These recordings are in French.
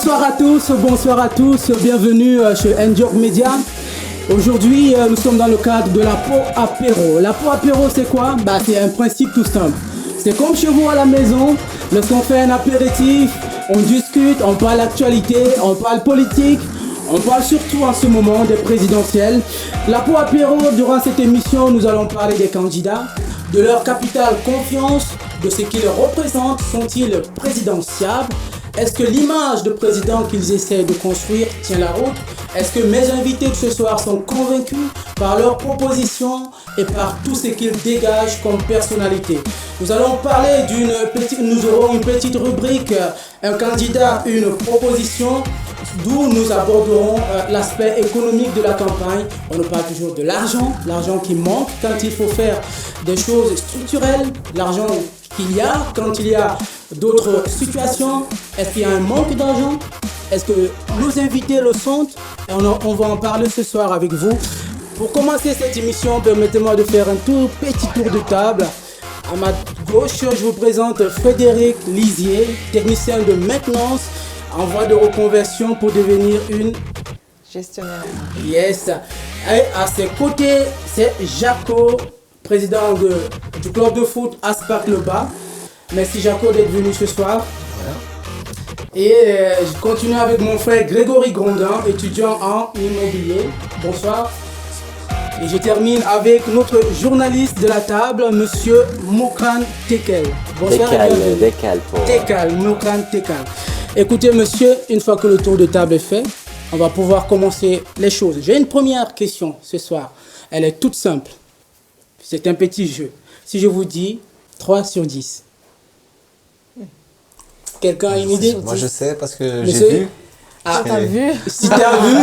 bonsoir à tous, bienvenue chez Enjoy Media. Aujourd'hui, nous sommes dans le cadre de la Pau Apéro. La Pau Apéro, c'est quoi? C'est un principe tout simple. C'est comme chez vous à la maison, lorsqu'on fait un apéritif, on discute, on parle actualité, on parle politique, on parle surtout en ce moment des présidentielles. La Pau Apéro, durant cette émission, nous allons parler des candidats, de leur capitale confiance, de ce qu'ils représentent, sont-ils présidentiables? Est-ce que l'image de président qu'ils essaient de construire tient la route? Est-ce que mes invités de ce soir sont convaincus par leurs propositions et par tout ce qu'ils dégagent comme personnalité? Nous allons parler nous aurons une petite rubrique, un candidat, une proposition, d'où nous aborderons l'aspect économique de la campagne. On nous parle toujours de l'argent qui manque quand il faut faire des choses structurelles, l'argent qu'il y a quand il y a d'autres situations. Est-ce qu'il y a un manque d'argent? Est-ce que nos invités le sont? Et on va en parler ce soir avec vous. Pour commencer cette émission, permettez-moi de faire un tout petit tour de table. À ma gauche, je vous présente Frédéric Lisier, technicien de maintenance en voie de reconversion pour devenir une gestionnaire. Yes. Et à ses côtés, c'est Jaco, président du club de foot Aspark Le Bas. Merci Jaco d'être venu ce soir. Et je continue avec mon frère Grégory Grondin, étudiant en immobilier. Bonsoir. Et je termine avec notre journaliste de la table, monsieur Moukran Tekel. Bonsoir. Moukran Tekel. Écoutez monsieur, une fois que le tour de table est fait, on va pouvoir commencer les choses. J'ai une première question ce soir. Elle est toute simple. C'est un petit jeu. Si je vous dis 3 sur 10. Quelqu'un a une idée? Moi je sais parce que j'ai vu. Ah, t'as vu? Si t'as vu,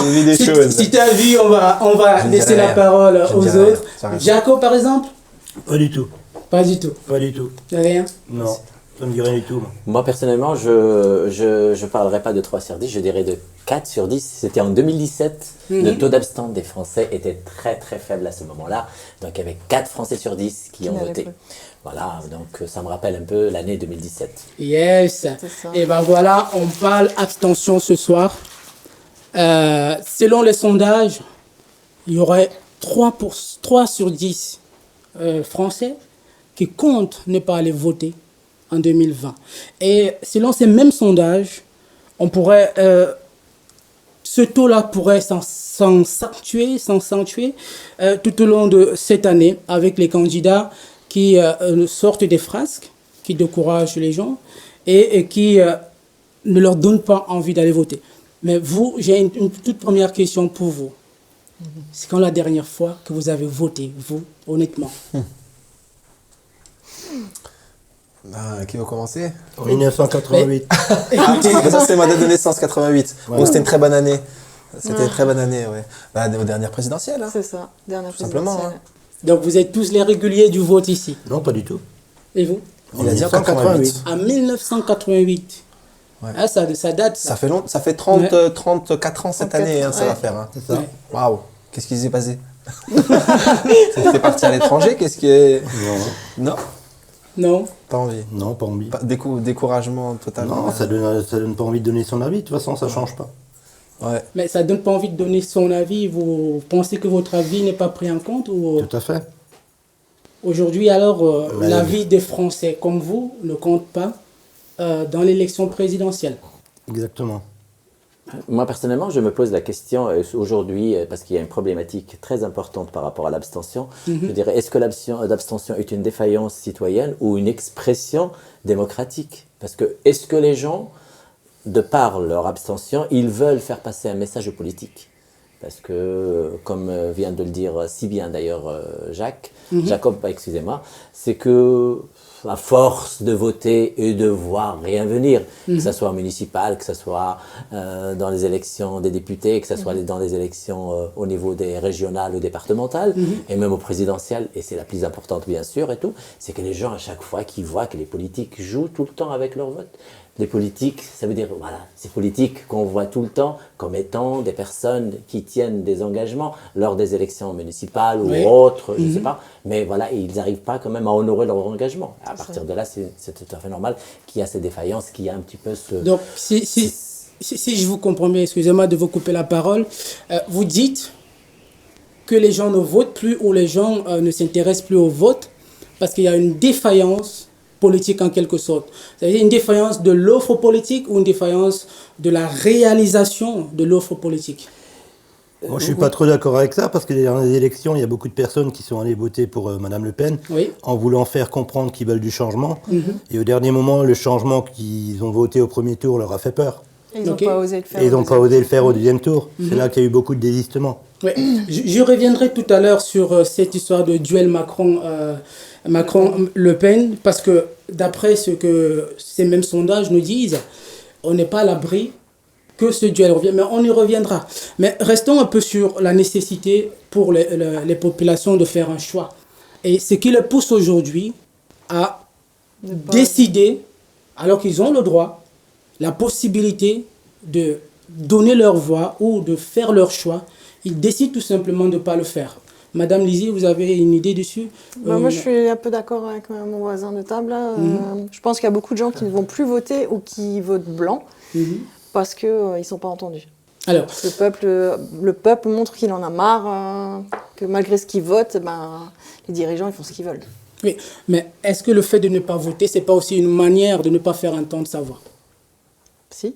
j'ai vu des choses. Si t'as vu, on va laisser la parole aux autres. Jaco par exemple? Pas du tout. Pas du tout. Pas du tout. Rien? Non, ça me dit rien du tout. Moi personnellement, je parlerai pas de 3 sur 10, je dirais de 4 sur 10. C'était en 2017. Le taux d'abstention des Français était très très faible à ce moment-là. Donc il y avait 4 Français sur 10 qui ont voté. Voilà, donc ça me rappelle un peu l'année 2017. Yes. Et ben voilà, on parle abstention ce soir. Selon les sondages, il y aurait 3 sur 10 Français qui comptent ne pas aller voter en 2020. Et selon ces mêmes sondages, on pourrait, ce taux-là pourrait s'accentuer tout au long de cette année avec les candidats qui sortent des frasques, qui découragent les gens et qui ne leur donnent pas envie d'aller voter. Mais vous, j'ai une toute première question pour vous. C'est quand la dernière fois que vous avez voté, vous, honnêtement? Qui veut commencer? En 1988. Ça c'est ma date de naissance, 88. Ouais. Donc c'était une très bonne année. C'était une très bonne année, ouais. Aux dernières présidentielles. C'est ça, dernière présidentielle. Simplement. Hein. Donc vous êtes tous les réguliers du vote ici? Non, pas du tout. Et vous? Il a dit en 88. En 1988. Ouais. Ah, ça date. Ça fait 34 ans cette année, ça va faire. Hein. C'est ça. Waouh, qu'est-ce qui s'est passé? C'était parti à l'étranger, qu'est-ce qui est... Non. Non. Pas envie. Non, pas envie. Découragement total. Non, ça donne pas envie de donner son avis, de toute façon ça change pas. Ouais. Mais ça donne pas envie de donner son avis. Vous pensez que votre avis n'est pas pris en compte ou... Tout à fait. Aujourd'hui, alors, l'avis des Français comme vous ne compte pas dans l'élection présidentielle. Exactement. Moi personnellement, je me pose la question aujourd'hui, parce qu'il y a une problématique très importante par rapport à l'abstention. Je dirais, est-ce que l'abstention est une défaillance citoyenne ou une expression démocratique? Parce que est-ce que les gens, de par leur abstention, ils veulent faire passer un message politique? Parce que, comme vient de le dire si bien d'ailleurs Jacob, excusez-moi, c'est que à force de voter et de voir rien venir, que ce soit municipal, que ce soit dans les élections des députés, que ce soit dans les élections au niveau des régionales ou départementales, et même au présidentiel, et c'est la plus importante bien sûr et tout, c'est que les gens à chaque fois qu'ils voient que les politiques jouent tout le temps avec leur vote. Les politiques, ça veut dire, voilà, ces politiques qu'on voit tout le temps comme étant des personnes qui tiennent des engagements lors des élections municipales ou autres, je ne sais pas, mais voilà, ils n'arrivent pas quand même à honorer leur engagement. À partir de là, c'est tout à fait normal qu'il y a ces défaillances, qu'il y a un petit peu ce... Donc, si si je vous comprends bien, excusez-moi de vous couper la parole, vous dites que les gens ne votent plus ou les gens ne s'intéressent plus au vote parce qu'il y a une défaillance politique en quelque sorte. C'est-à-dire une défaillance de l'offre politique ou une défaillance de la réalisation de l'offre politique. Moi, je suis pas trop d'accord avec ça parce que dans les élections, il y a beaucoup de personnes qui sont allées voter pour Madame Le Pen Oui. en voulant faire comprendre qu'ils veulent du changement. Et au dernier moment, le changement qu'ils ont voté au premier tour leur a fait peur. Ils n'ont Ok. pas osé le faire. Et ils n'ont pas osé le faire au deuxième tour. C'est là qu'il y a eu beaucoup de désistements. Ouais. Je reviendrai tout à l'heure sur cette histoire de duel Macron-Le Pen parce que d'après ce que ces mêmes sondages nous disent, on n'est pas à l'abri que ce duel revienne, mais on y reviendra. Mais restons un peu sur la nécessité pour les populations de faire un choix. Et ce qui les pousse aujourd'hui à décider, alors qu'ils ont le droit, la possibilité de donner leur voix ou de faire leur choix, ils décident tout simplement de ne pas le faire. Madame Lizzie, vous avez une idée dessus? Moi, je suis un peu d'accord avec mon voisin de table. Là. Je pense qu'il y a beaucoup de gens qui ne vont plus voter ou qui votent blanc parce qu'ils ne sont pas entendus. Alors, Le peuple montre qu'il en a marre, que malgré ce qu'il vote, les dirigeants ils font ce qu'ils veulent. oui, mais est-ce que le fait de ne pas voter, c'est pas aussi une manière de ne pas faire entendre sa voix? Si.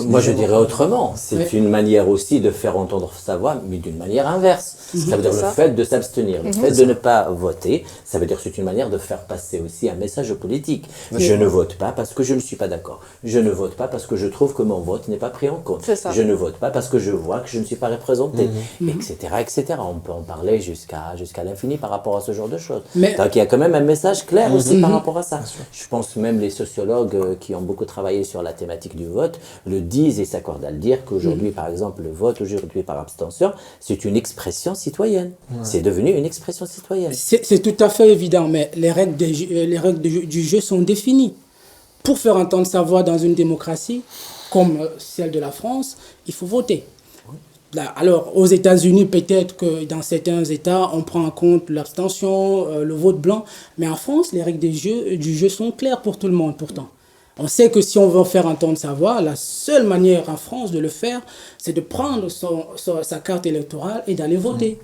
Moi, je dirais autrement. C'est Ouais. une manière aussi de faire entendre sa voix, mais d'une manière inverse. Ça veut dire C'est le ça. fait de s'abstenir, le fait de ne pas voter, ça veut dire que c'est une manière de faire passer aussi un message politique. Je ne vote pas parce que je ne suis pas d'accord. Je ne vote pas parce que je trouve que mon vote n'est pas pris en compte. C'est ça. Je ne vote pas parce que je vois que je ne suis pas représenté, etc., etc. On peut en parler jusqu'à l'infini par rapport à ce genre de choses. Mais- Donc il y a quand même un message clair aussi par rapport à ça. Je pense même les sociologues qui ont beaucoup travaillé sur la thématique du vote le disent et s'accordent à le dire qu'aujourd'hui, par exemple, le vote aujourd'hui par abstention, c'est une expression citoyenne. C'est devenu une expression citoyenne. C'est tout à fait évident, mais les règles du jeu sont définies. Pour faire entendre sa voix dans une démocratie, comme celle de la France, il faut voter. Là, alors, aux États-Unis, peut-être que dans certains États, on prend en compte l'abstention, le vote blanc, mais en France, les règles du jeu sont claires pour tout le monde pourtant. On sait que si on veut faire entendre sa voix, la seule manière en France de le faire, c'est de prendre sa carte électorale et d'aller voter.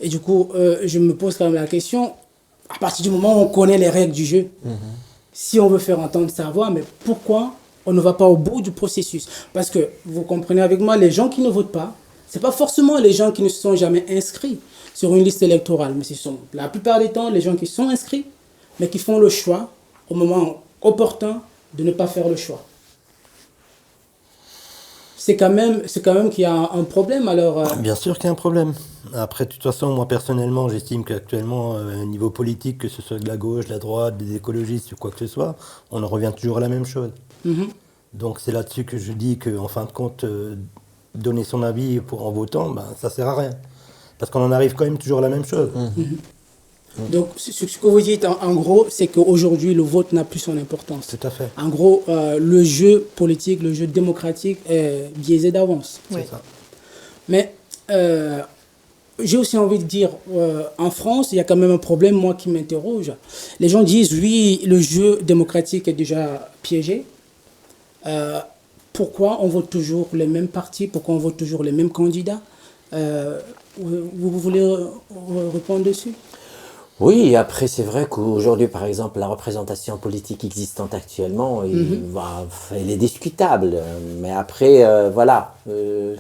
Et du coup, je me pose quand même la question, à partir du moment où on connaît les règles du jeu, si on veut faire entendre sa voix, mais pourquoi on ne va pas au bout du processus? Parce que, vous comprenez avec moi, les gens qui ne votent pas, ce n'est pas forcément les gens qui ne se sont jamais inscrits sur une liste électorale, mais ce sont la plupart des temps les gens qui sont inscrits, mais qui font le choix au moment opportun de ne pas faire le choix. C'est quand même qu'il y a un problème, alors... Bien sûr qu'il y a un problème. Après, de toute façon, moi personnellement, j'estime qu'actuellement, au niveau politique, que ce soit de la gauche, de la droite, des écologistes ou quoi que ce soit, on en revient toujours à la même chose. Donc c'est là-dessus que je dis qu'en fin de compte, donner son avis en votant, ça sert à rien. Parce qu'on en arrive quand même toujours à la même chose. Donc, ce que vous dites, en gros, c'est qu'aujourd'hui, le vote n'a plus son importance. Tout à fait. En gros, le jeu politique, le jeu démocratique est biaisé d'avance. Oui. C'est ça. Mais j'ai aussi envie de dire, en France, il y a quand même un problème, moi, qui m'interroge. Les gens disent, oui, le jeu démocratique est déjà piégé. Pourquoi on vote toujours les mêmes partis? Pourquoi on vote toujours les mêmes candidats? Vous voulez répondre dessus? Oui, après c'est vrai qu'aujourd'hui, par exemple, la représentation politique existante actuellement, elle est discutable. Mais après, voilà,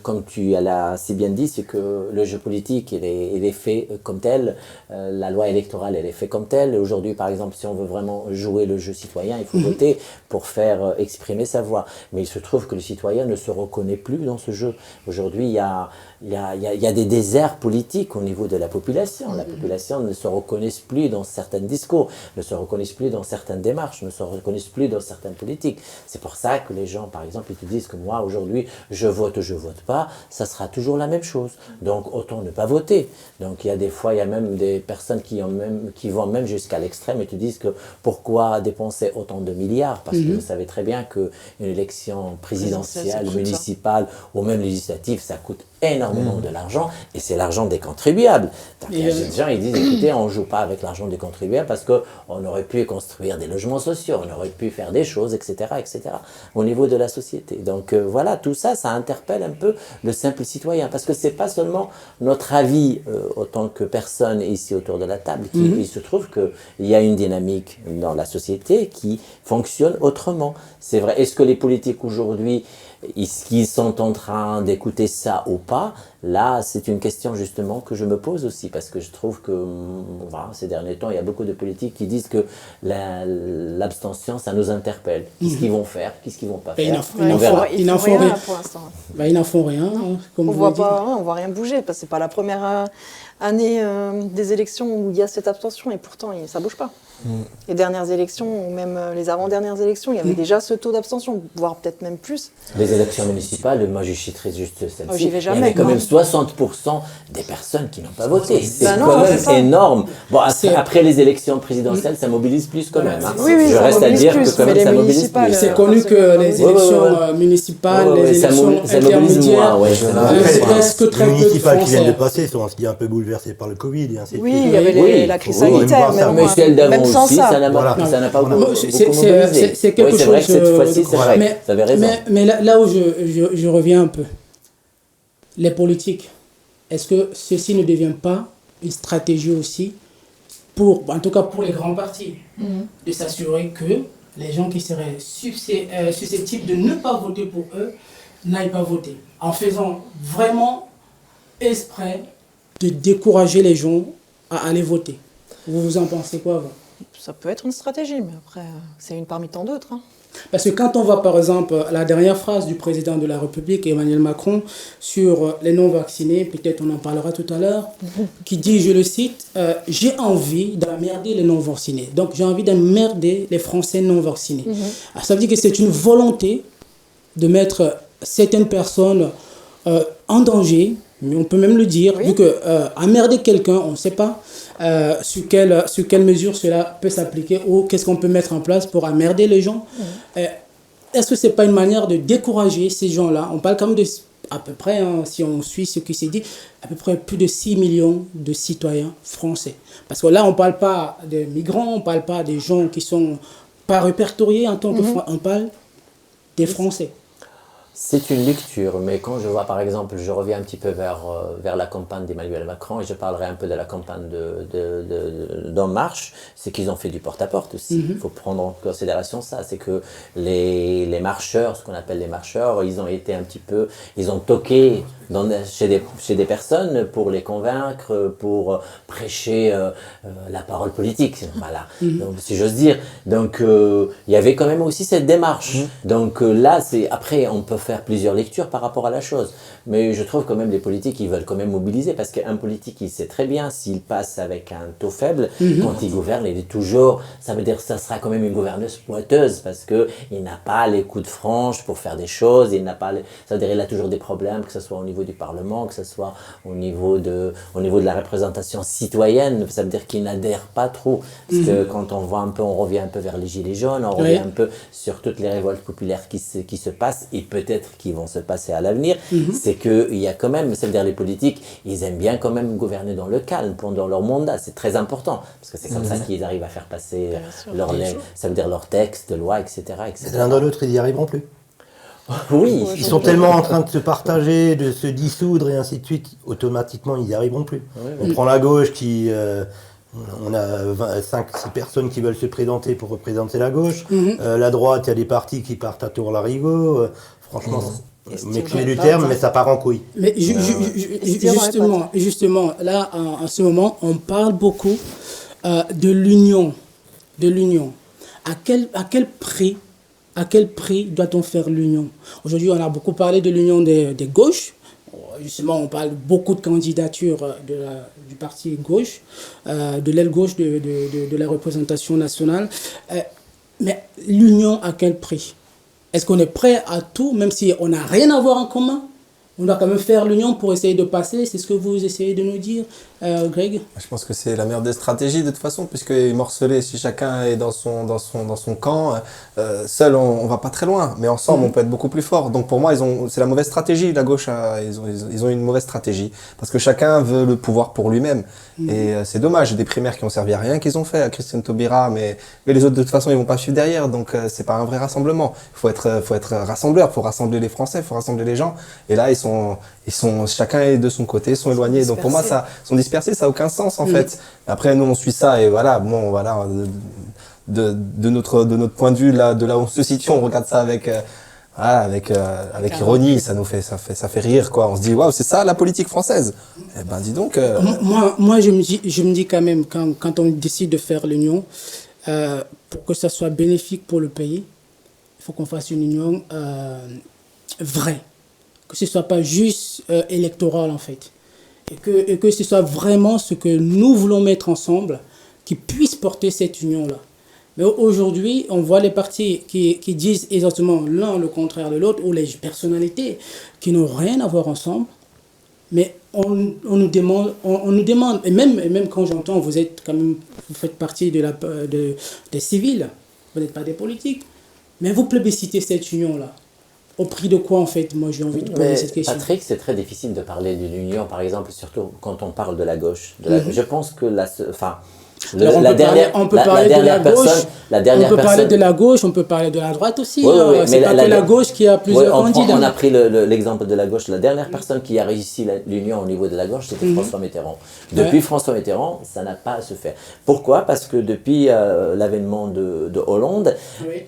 comme tu l'as assez bien dit, c'est que le jeu politique, il est fait comme tel. La loi électorale, elle est faite comme telle. Aujourd'hui, par exemple, si on veut vraiment jouer le jeu citoyen, il faut voter pour faire exprimer sa voix. Mais il se trouve que le citoyen ne se reconnaît plus dans ce jeu. Aujourd'hui, il y a des déserts politiques au niveau de la population. La population ne se reconnaît plus dans certains discours, ne se reconnaissent plus dans certaines démarches, ne se reconnaissent plus dans certaines politiques. C'est pour ça que les gens, par exemple, ils te disent que moi, aujourd'hui, je vote pas, ça sera toujours la même chose. Donc, autant ne pas voter. Donc, il y a des fois, il y a même des personnes qui vont même jusqu'à l'extrême et te disent que pourquoi dépenser autant de milliards? Parce que vous savez très bien qu'une élection présidentielle, Ça coûte ça. municipale ou même législative, ça coûte énormément de l'argent et c'est l'argent des contribuables. Donc, il y a des gens, ils disent, écoutez, on ne joue pas avec l'argent des contribuables parce qu'on aurait pu construire des logements sociaux, on aurait pu faire des choses, etc., etc., au niveau de la société. Donc voilà, tout ça, ça interpelle un peu le simple citoyen parce que c'est pas seulement notre avis autant que personne ici autour de la table. Il se trouve qu'il y a une dynamique dans la société qui fonctionne autrement. C'est vrai. Est-ce que les politiques aujourd'hui, est-ce qu'ils sont en train d'écouter ça ou pas? Là, c'est une question justement que je me pose aussi parce que je trouve que voilà, ces derniers temps, il y a beaucoup de politiques qui disent que l'abstention, ça nous interpelle. Qu'est-ce qu'ils vont faire? Qu'est-ce qu'ils vont pas faire? Ils n'en font rien pour l'instant. Ils n'en font rien. On voit rien bouger parce que c'est pas la première année des élections où il y a cette abstention et pourtant ça bouge pas. Les dernières élections, ou même les avant-dernières élections, il y avait déjà ce taux d'abstention, voire peut-être même plus. Les élections municipales, moi je citerai juste celle-ci. J'y vais jamais. Il y avait quand même 60% des personnes qui n'ont pas voté. C'est Ben non, quand même c'est ça. énorme. Bon, après les élections présidentielles, ça mobilise plus quand même. Hein. Oui, je ça reste à mobilise dire plus, que quand mais même les ça mobilise municipales, plus. C'est connu que les élections municipales, les ça élections mobilise intermédiaires, moins, presque très Les peu de municipales qui viennent de Français. passer sont aussi un peu bouleversées par le Covid et ainsi de Oui, suite. il y avait Oui, la crise oui, sanitaire, oui, Mais celle d'avant même sans aussi, ça n'a Voilà. pas beaucoup C'est mobilisé. c'est quelque Oui, c'est chose. vrai que cette fois-ci, c'est vrai. Mais, Vous avez raison. mais là où je reviens un peu, les politiques, est-ce que ceci ne devient pas une stratégie aussi en tout cas pour les grands partis, de s'assurer que les gens qui seraient susceptibles de ne pas voter pour eux n'aillent pas voter, en faisant vraiment exprès de décourager les gens à aller voter? Vous en pensez quoi, vous? Ça peut être une stratégie, mais après, c'est une parmi tant d'autres. Parce que quand on voit par exemple la dernière phrase du président de la République, Emmanuel Macron, sur les non-vaccinés, peut-être on en parlera tout à l'heure, qui dit, je le cite, « J'ai envie d'emmerder les non-vaccinés ». Donc j'ai envie d'emmerder les Français non-vaccinés. Alors, ça veut dire que c'est une volonté de mettre certaines personnes en danger, mais on peut même le dire, vu que emmerder quelqu'un, on ne sait pas sur quelle mesure cela peut s'appliquer ou qu'est-ce qu'on peut mettre en place pour emmerder les gens. Est-ce que ce n'est pas une manière de décourager ces gens-là? On parle quand même de, à peu près, si on suit ce qui s'est dit, à peu près plus de 6 millions de citoyens français. Parce que là, on ne parle pas des migrants, on ne parle pas des gens qui ne sont pas répertoriés en tant que Français, on parle des Français. C'est une lecture, mais quand je vois par exemple, je reviens un petit peu vers la campagne d'Emmanuel Macron et je parlerai un peu de la campagne d'En Marche, c'est qu'ils ont fait du porte-à-porte aussi. Il faut prendre en considération ça, c'est que les marcheurs, ce qu'on appelle les marcheurs, ils ont toqué chez des personnes pour les convaincre, pour prêcher la parole politique, voilà. Donc, si j'ose dire. Donc il y avait quand même aussi cette démarche. Donc là, après on peut faire plusieurs lectures par rapport à la chose. Mais je trouve quand même les politiques, ils veulent quand même mobiliser parce qu'un politique, il sait très bien s'il passe avec un taux faible, quand il gouverne, il est toujours, ça veut dire que ça sera quand même une gouverneuse boiteuse parce qu'il n'a pas les coups de franche pour faire des choses, ça veut dire qu'il a toujours des problèmes, que ce soit au niveau du Parlement, que ce soit au niveau de la représentation citoyenne, ça veut dire qu'il n'adhère pas trop. Parce que quand on voit un peu, on revient un peu vers les Gilets jaunes, on revient un peu sur toutes les révoltes populaires qui se passent et peut-être qui vont se passer à l'avenir, c'est qu'il y a quand même, c'est-à-dire les politiques, ils aiment bien quand même gouverner dans le calme pendant leur mandat, c'est très important, parce que c'est comme ça qu'ils arrivent à faire passer ça veut dire leurs textes de loi, etc. L'un dans l'autre, ils n'y arriveront plus. Oui. Ils sont tellement en train de se partager, de se dissoudre et ainsi de suite, automatiquement, ils n'y arriveront plus. On prend la gauche qui... on a 5-6 personnes qui veulent se présenter pour représenter la gauche. La droite, il y a des partis qui partent à tour-larigot. Franchement, m'excusez du terme, mais ça part en couille. Mais justement, là, en ce moment, on parle beaucoup de l'union. À quel prix doit-on faire l'union? Aujourd'hui, on a beaucoup parlé de l'union des gauches. Justement, on parle beaucoup de candidatures du parti gauche, de l'aile gauche de la représentation nationale. Mais l'union, à quel prix? Est-ce qu'on est prêt à tout, même si on n'a rien à voir en commun? On doit quand même faire l'union pour essayer de passer. C'est ce que vous essayez de nous dire, Greg? Je pense que c'est la meilleure des stratégies de toute façon, puisque morcelé, si chacun est dans son camp, seul on va pas très loin, mais ensemble on peut être beaucoup plus fort. Donc pour moi, c'est la mauvaise stratégie. La gauche, ils ont une mauvaise stratégie, parce que chacun veut le pouvoir pour lui-même. Et c'est dommage, des primaires qui ont servi à rien qu'ils ont fait à Christiane Taubira, mais les autres de toute façon ils vont pas suivre derrière, donc c'est pas un vrai rassemblement. Faut être rassembleur, faut rassembler les Français, faut rassembler les gens. Et là ils sont chacun est de son côté, ils sont éloignés. Donc pour moi ils sont dispersés, ça a aucun sens en fait. Après nous on suit ça et voilà, bon voilà de notre point de vue là, de là où on se situe, on regarde ça avec ironie, ça fait rire quoi. On se dit waouh, c'est ça la politique française. Eh ben dis donc. Moi je me dis quand même quand on décide de faire l'union, pour que ça soit bénéfique pour le pays, il faut qu'on fasse une union vraie, que ce soit pas juste électoral en fait, et que ce soit vraiment ce que nous voulons mettre ensemble qui puisse porter cette union là. Mais aujourd'hui, on voit les partis qui disent exactement l'un le contraire de l'autre, ou les personnalités qui n'ont rien à voir ensemble. Mais on nous demande, et même quand j'entends, vous faites partie des civils, vous n'êtes pas des politiques, mais vous plébiscitez cette union-là. Au prix de quoi, en fait? Moi, j'ai envie de poser cette question. Patrick, c'est très difficile de parler d'une union, par exemple, surtout quand on parle de la gauche. Je pense que on peut parler de la gauche, on peut parler de la droite aussi. Oui, c'est pas que la gauche qui a plusieurs candidats. On a pris l'exemple de la gauche. La dernière personne qui a réussi l'union au niveau de la gauche, c'était François Mitterrand. Depuis François Mitterrand, ça n'a pas à se faire. Pourquoi? Parce que depuis l'avènement de Hollande,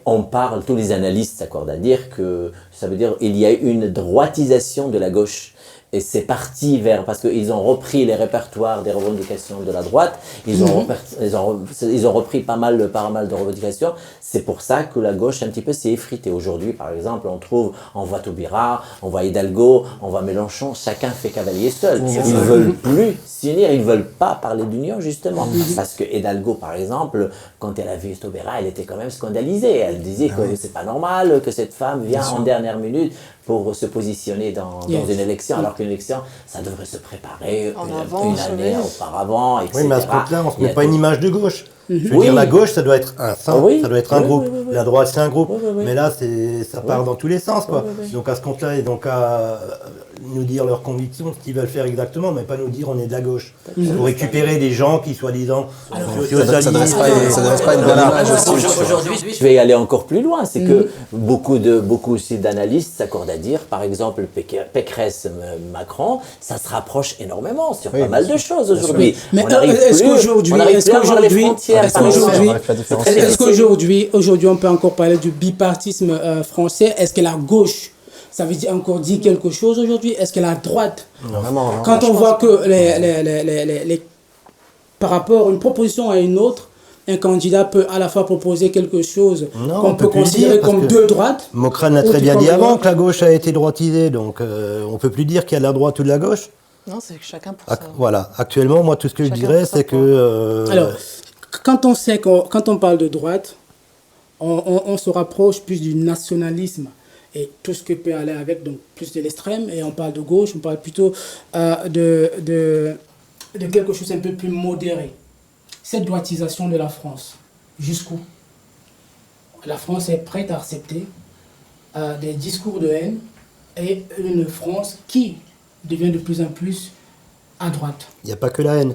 on parle, tous les analystes s'accordent à dire que ça veut dire il y a une droitisation de la gauche. Et c'est parti parce qu'ils ont repris les répertoires des revendications de la droite, ils ont repris pas mal de revendications. C'est pour ça que la gauche un petit peu s'est effritée. Aujourd'hui, par exemple, on voit Taubira, on voit Hidalgo, on voit Mélenchon, chacun fait cavalier seul. Ils ne veulent plus s'unir, ils ne veulent pas parler d'union justement. Parce que Hidalgo, par exemple, quand elle a vu Taubira, elle était quand même scandalisée. Elle disait que c'est pas normal que cette femme vienne en dernière minute pour se positionner dans une élection, alors qu'une élection, ça devrait se préparer une année auparavant, etc. Oui, mais à ce compte-là, on ne se met pas une image de gauche. Je veux dire, la gauche, ça doit être un ça doit être un groupe. La droite, c'est un groupe. Mais là, ça part dans tous les sens, quoi. Donc à ce compte-là, ils n'ont qu'à nous dire leurs convictions, ce qu'ils veulent faire exactement, mais pas nous dire on est de la gauche. Pour récupérer des gens qui, soi-disant, ça ne dresse pas une bonne image aussi. Aujourd'hui, je vais aller encore plus loin. C'est que beaucoup aussi d'analystes s'accordent à dire, par exemple, Pécresse, Macron, ça se rapproche énormément sur pas mal de choses aujourd'hui. Mais est-ce qu'aujourd'hui, on peut encore parler du bipartisme français? Est-ce que la gauche, ça veut dire encore dire quelque chose aujourd'hui? Est-ce que la droite, quand on voit que par rapport à une proposition à une autre, un candidat peut à la fois proposer quelque chose qu'on peut considérer comme de droite. Mokrane a très bien dit avant que la gauche a été droitisée, donc on ne peut plus dire qu'il y a de la droite ou de la gauche. Non, c'est chacun pour ça. Voilà, actuellement, moi, tout ce que je dirais, c'est que... Alors, quand on parle de droite, on se rapproche plus du nationalisme et tout ce qui peut aller avec, donc plus de l'extrême, et on parle de gauche, on parle plutôt de quelque chose un peu plus modéré. Cette droitisation de la France, jusqu'où? La France est prête à accepter des discours de haine et une France qui devient de plus en plus à droite. Il n'y a pas que la haine.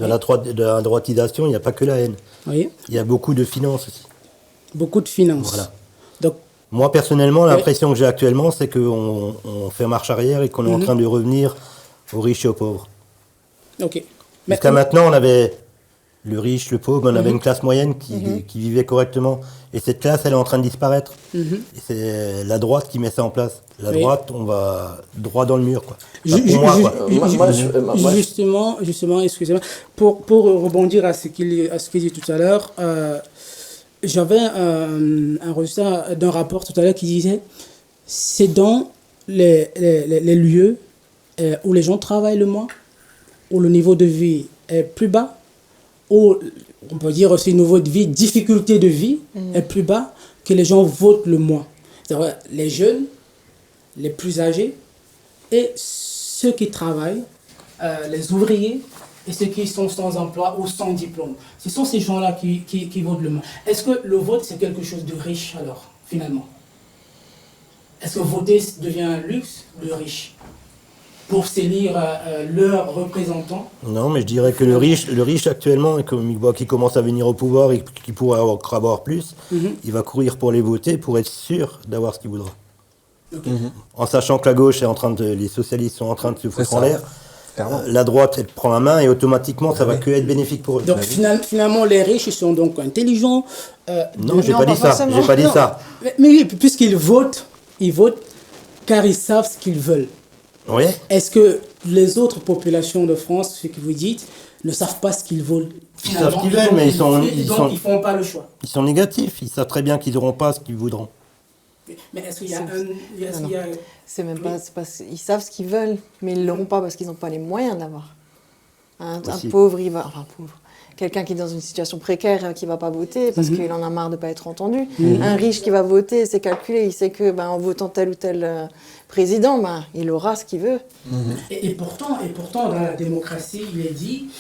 Dans la droitisation, il n'y a pas que la haine. Oui. Il y a beaucoup de finances aussi. Beaucoup de finances. Voilà. Donc, moi, personnellement, l'impression que j'ai actuellement, c'est qu'on fait marche arrière et qu'on est en train de revenir aux riches et aux pauvres. Ok. Jusqu'à maintenant, on avait le riche, le pauvre, on avait une classe moyenne qui vivait correctement. Et cette classe, elle est en train de disparaître. Et c'est la droite qui met ça en place. La droite, on va droit dans le mur, quoi. Justement, excusez-moi, pour rebondir à ce qu'il dit tout à l'heure, j'avais un résultat d'un rapport tout à l'heure qui disait c'est dans les lieux où les gens travaillent le moins, où le niveau de vie est plus bas, où on peut dire aussi niveau de vie, difficulté de vie est plus bas, que les gens votent le moins. C'est-à-dire les jeunes, les plus âgés, et ceux qui travaillent, les ouvriers, et ceux qui sont sans emploi ou sans diplôme. Ce sont ces gens-là qui votent le moins. Est-ce que le vote, c'est quelque chose de riche, alors, finalement? Est-ce que voter devient un luxe de riche pour s'élire leurs représentants? Non, mais je dirais que le riche actuellement, comme il voit qu'il commence à venir au pouvoir et qu'il pourrait avoir plus, il va courir pour les voter pour être sûr d'avoir ce qu'il voudra. Okay. En sachant que la gauche les socialistes sont en train de se foutre en l'air, la droite elle prend la main et automatiquement ça va que être bénéfique pour eux. Donc finalement les riches ils sont donc intelligents. Non, j'ai pas dit ça. J'ai pas dit ça. Mais oui, puisqu'ils votent, car ils savent ce qu'ils veulent. Oui. Est-ce que les autres populations de France, ce que vous dites, ne savent pas ce qu'ils veulent? Ils savent ce qu'ils veulent, mais ils font pas le choix. Ils sont négatifs. Ils savent très bien qu'ils n'auront pas ce qu'ils voudront. Mais est-ce qu'il y a C'est même pas, ils savent ce qu'ils veulent, mais ils l'auront pas parce qu'ils n'ont pas les moyens d'avoir. Un pauvre, quelqu'un qui est dans une situation précaire qui va pas voter parce qu'il en a marre de pas être entendu. Un riche qui va voter, c'est calculé, il sait que en votant tel ou tel président, il aura ce qu'il veut. Et pourtant, dans la démocratie, il est dit,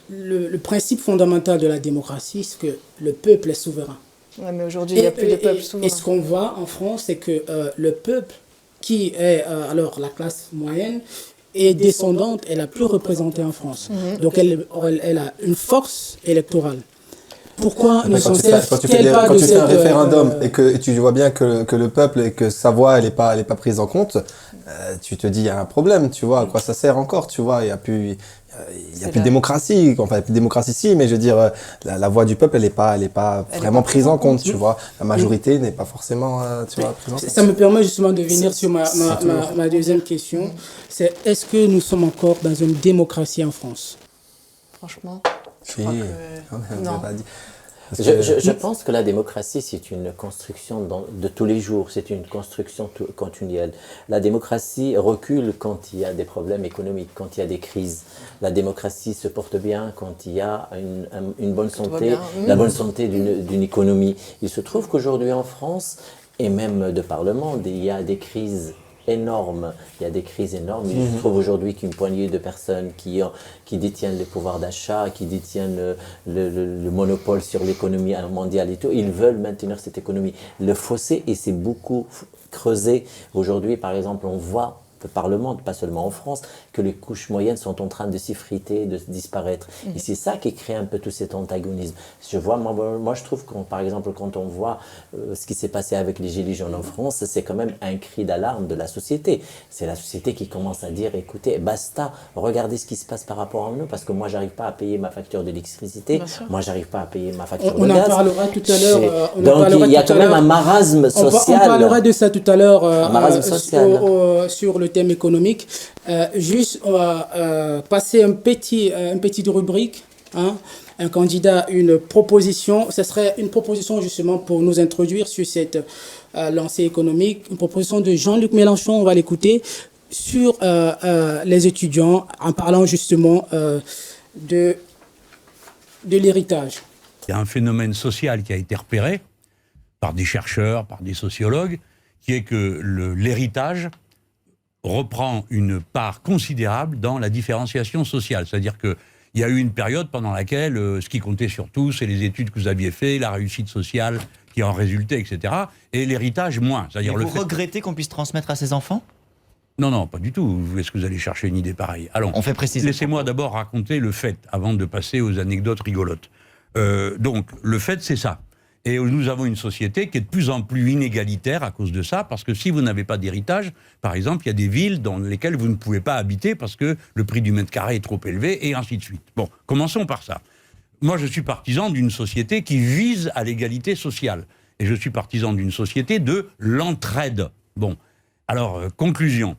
le principe fondamental de la démocratie, c'est que le peuple est souverain. Ouais, mais aujourd'hui, il n'y a plus de peuple souverain. Et ce qu'on voit en France, c'est que le peuple, qui est alors la classe moyenne, est descendante, est la plus représentée en France. Donc elle a une force électorale. Pourquoi nous sommes quand tu fais un référendum et que tu vois bien que le peuple et que sa voix elle est pas prise en compte, tu te dis il y a un problème, tu vois, à quoi ça sert encore, tu vois, il y a plus de démocratie, enfin il y a plus de démocratie si, mais je veux dire la voix du peuple elle est pas vraiment prise en compte, tu vois, la majorité n'est pas forcément tu vois, prise en compte. Ça me permet justement de venir sur ma deuxième question, c'est est-ce que nous sommes encore dans une démocratie en France? Franchement, je crois que non. Je pense que la démocratie, c'est une construction de tous les jours, c'est une construction continuelle. La démocratie recule quand il y a des problèmes économiques, quand il y a des crises. La démocratie se porte bien quand il y a une bonne santé, la bonne santé d'une économie. Il se trouve qu'aujourd'hui en France, et même de par le monde, il y a des crises énormes. Il y a des crises énormes. Il se trouve aujourd'hui qu'une poignée de personnes qui détiennent le pouvoir d'achat, qui détiennent le monopole sur l'économie mondiale et tout, ils veulent maintenir cette économie. Le fossé, et c'est beaucoup creusé. Aujourd'hui, par exemple, on voit par le monde, pas seulement en France, que les couches moyennes sont en train de s'effriter, de disparaître. Et c'est ça qui crée un peu tout cet antagonisme. Moi, je trouve que, par exemple, quand on voit ce qui s'est passé avec les Gilets jaunes en France, c'est quand même un cri d'alarme de la société. C'est la société qui commence à dire, écoutez, basta, regardez ce qui se passe par rapport à nous, parce que moi, j'arrive pas à payer ma facture d'électricité, moi, j'arrive pas à payer ma facture de gaz. On en parlera tout à l'heure. Donc, il y a quand même un marasme social. On parlera de ça tout à l'heure sur le thème économique. Juste, on va passer une petite rubrique. Un candidat, une proposition. Ce serait une proposition justement pour nous introduire sur cette lancée économique. Une proposition de Jean-Luc Mélenchon, on va l'écouter, sur les étudiants, en parlant justement de l'héritage. Il y a un phénomène social qui a été repéré par des chercheurs, par des sociologues, qui est que l'héritage reprend une part considérable dans la différenciation sociale. C'est-à-dire qu'il y a eu une période pendant laquelle ce qui comptait surtout, c'est les études que vous aviez faites, la réussite sociale qui en résultait, etc. Et l'héritage, moins. C'est-à-dire vous regrettez qu'on puisse transmettre à ses enfants ? Non, pas du tout. Est-ce que vous allez chercher une idée pareille? Allons, on fait préciser. Laissez-moi d'abord raconter le fait, avant de passer aux anecdotes rigolotes. Donc, le fait, c'est ça. Et nous avons une société qui est de plus en plus inégalitaire à cause de ça, parce que si vous n'avez pas d'héritage, par exemple, il y a des villes dans lesquelles vous ne pouvez pas habiter parce que le prix du mètre carré est trop élevé, et ainsi de suite. Bon, commençons par ça. Moi, je suis partisan d'une société qui vise à l'égalité sociale. Et je suis partisan d'une société de l'entraide. Bon, alors, conclusion.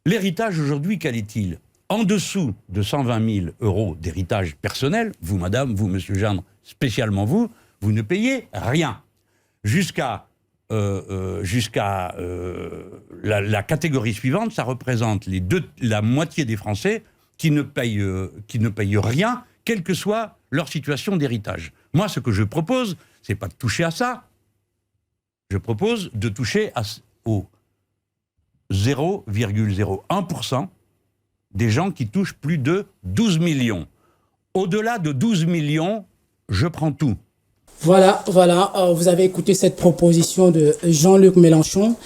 L'héritage aujourd'hui, quel est-il? En dessous de 120 000 euros d'héritage personnel, vous, madame, vous, monsieur Gendre, spécialement vous ne payez rien. Jusqu'à la catégorie suivante, ça représente la moitié des Français qui ne payent rien, quelle que soit leur situation d'héritage. Moi, ce que je propose, c'est pas de toucher à ça. Je propose de toucher 0,01% des gens qui touchent plus de 12 millions. Au-delà de 12 millions, je prends tout. Voilà, vous avez écouté cette proposition de Jean-Luc Mélenchon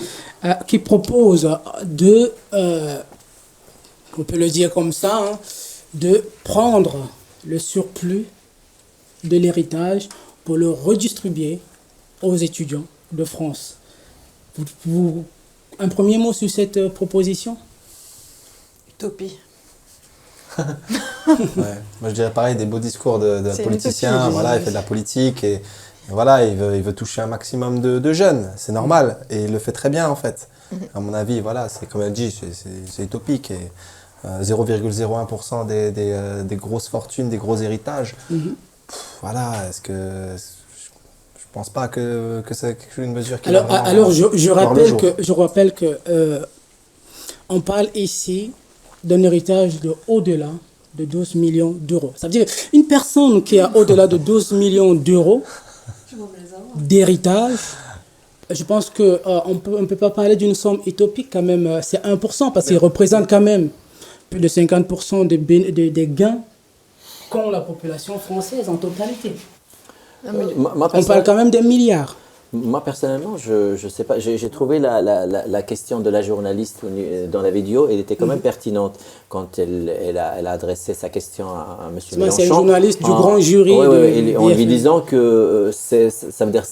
qui propose de, on peut le dire comme ça, hein, de prendre le surplus de l'héritage pour le redistribuer aux étudiants de France. Un premier mot sur cette proposition? Utopie. Ouais. Moi je dirais pareil, des beaux discours de C'est politiciens, une utopie, voilà, il fait de la politique et voilà, il veut toucher un maximum de jeunes, c'est normal et il le fait très bien en fait. À mon avis, voilà, c'est comme elle dit, c'est utopique et 0,01% des grosses fortunes, des gros héritages. Voilà, est-ce que je pense pas que c'est une mesure qui Alors je rappelle que on parle ici d'un héritage de au-delà de 12 millions d'euros. Ça veut dire une personne qui a au-delà de 12 millions d'euros d'héritage, je pense qu'on ne peut pas parler d'une somme utopique quand même. C'est 1% parce qu'il représente quand même plus de 50% des gains qu'ont la population française en totalité. On parle quand même des milliards. Moi, personnellement, je sais pas. J'ai trouvé la question de la journaliste dans la vidéo, elle était quand même pertinente quand elle a adressé sa question à M. Mélenchon. C'est une journaliste du grand jury. En lui disant que ça veut dire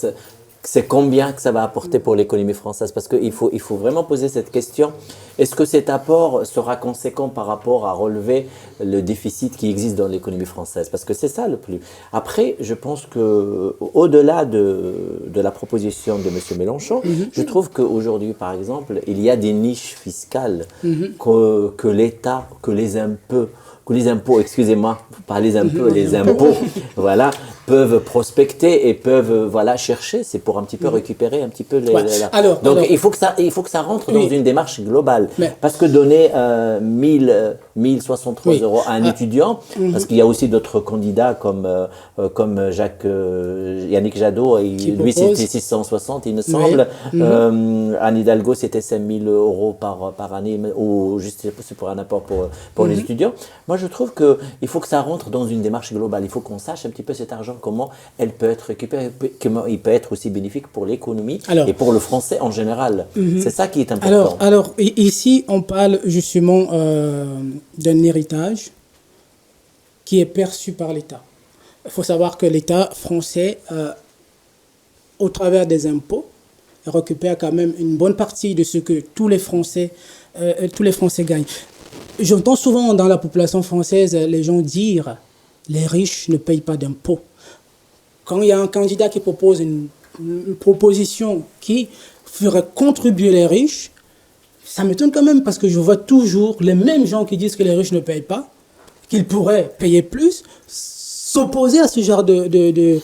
c'est combien que ça va apporter pour l'économie française. Parce qu'il faut vraiment poser cette question. Est-ce que cet apport sera conséquent par rapport à relever le déficit qui existe dans l'économie française? Parce que c'est ça le plus. Après, je pense qu'au-delà de la proposition de M. Mélenchon, je trouve qu'aujourd'hui, par exemple, il y a des niches fiscales que l'État, que les impôts, excusez-moi, pas les impôts, les impôts, voilà, peuvent prospecter et peuvent chercher, c'est pour un petit peu récupérer un petit peu les. Donc il faut que ça rentre dans une démarche globale, parce que donner 1063 euros à un étudiant, parce qu'il y a aussi d'autres candidats comme Yannick Jadot, lui c'était 660 il me semble, Anne Hidalgo c'était 5000 euros par année, ou juste c'est pour un apport pour les étudiants. Moi je trouve qu'il faut que ça rentre dans une démarche globale, il faut qu'on sache un petit peu cet argent, comment elle peut être récupérée, comment il peut être aussi bénéfique pour l'économie et pour le français en général. C'est ça qui est important. Alors ici, on parle justement d'un héritage qui est perçu par l'État. Il faut savoir que l'État français, au travers des impôts, récupère quand même une bonne partie de ce que tous les Français gagnent. J'entends souvent dans la population française les gens dire « les riches ne payent pas d'impôts ». Quand il y a un candidat qui propose une proposition qui ferait contribuer les riches, ça m'étonne quand même parce que je vois toujours les mêmes gens qui disent que les riches ne payent pas, qu'ils pourraient payer plus, s'opposer à ce genre de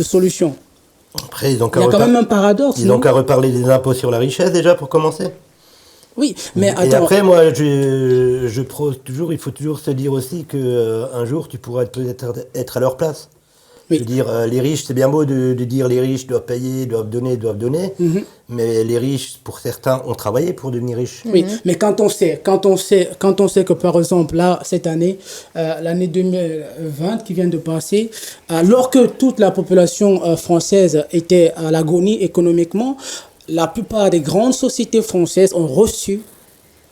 solution. Après, il y a quand même un paradoxe. Ils n'ont qu'à reparler des impôts sur la richesse déjà pour commencer. Oui, mais attends. Et après, moi, je prône toujours, il faut toujours se dire aussi qu'un jour, tu pourras peut-être être à leur place. Oui. Je veux dire, les riches, c'est bien beau de dire les riches doivent payer, doivent donner, mais les riches, pour certains, ont travaillé pour devenir riches. Oui, mais quand on sait que, par exemple, là, cette année, l'année 2020 qui vient de passer, alors que toute la population française était à l'agonie économiquement, la plupart des grandes sociétés françaises ont reçu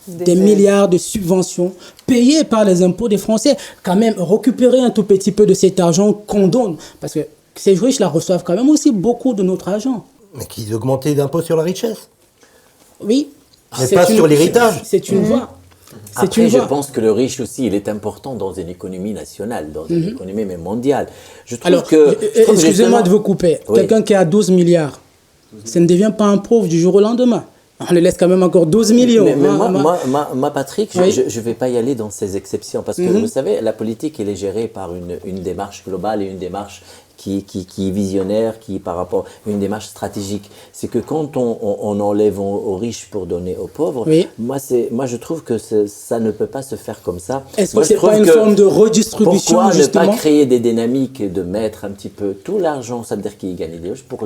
des milliards de subventions payées par les impôts des Français. Quand même, récupérer un tout petit peu de cet argent qu'on donne. Parce que ces riches-là reçoivent quand même aussi beaucoup de notre argent. Mais qu'ils augmentent d'impôts sur la richesse. Oui. Mais pas sur l'héritage. C'est une voie. Après, je pense que le riche aussi, il est important dans une économie nationale, dans une économie même mondiale. Je trouve excusez-moi de vous couper. Oui. Quelqu'un qui a 12 milliards, ça ne devient pas un pauvre du jour au lendemain. On le laisse quand même encore 12 millions. Mais moi, Patrick, je ne vais pas y aller dans ces exceptions. Parce que, vous savez, la politique, elle est gérée par une démarche globale et une démarche qui est visionnaire, qui par rapport à une démarche stratégique. C'est que quand on enlève aux riches pour donner aux pauvres, moi je trouve que ça ne peut pas se faire comme ça. Est-ce que ce n'est pas une forme de redistribution? Pourquoi ne pas créer des dynamiques de mettre un petit peu tout l'argent, ça veut dire qu'il gagne des riches, pour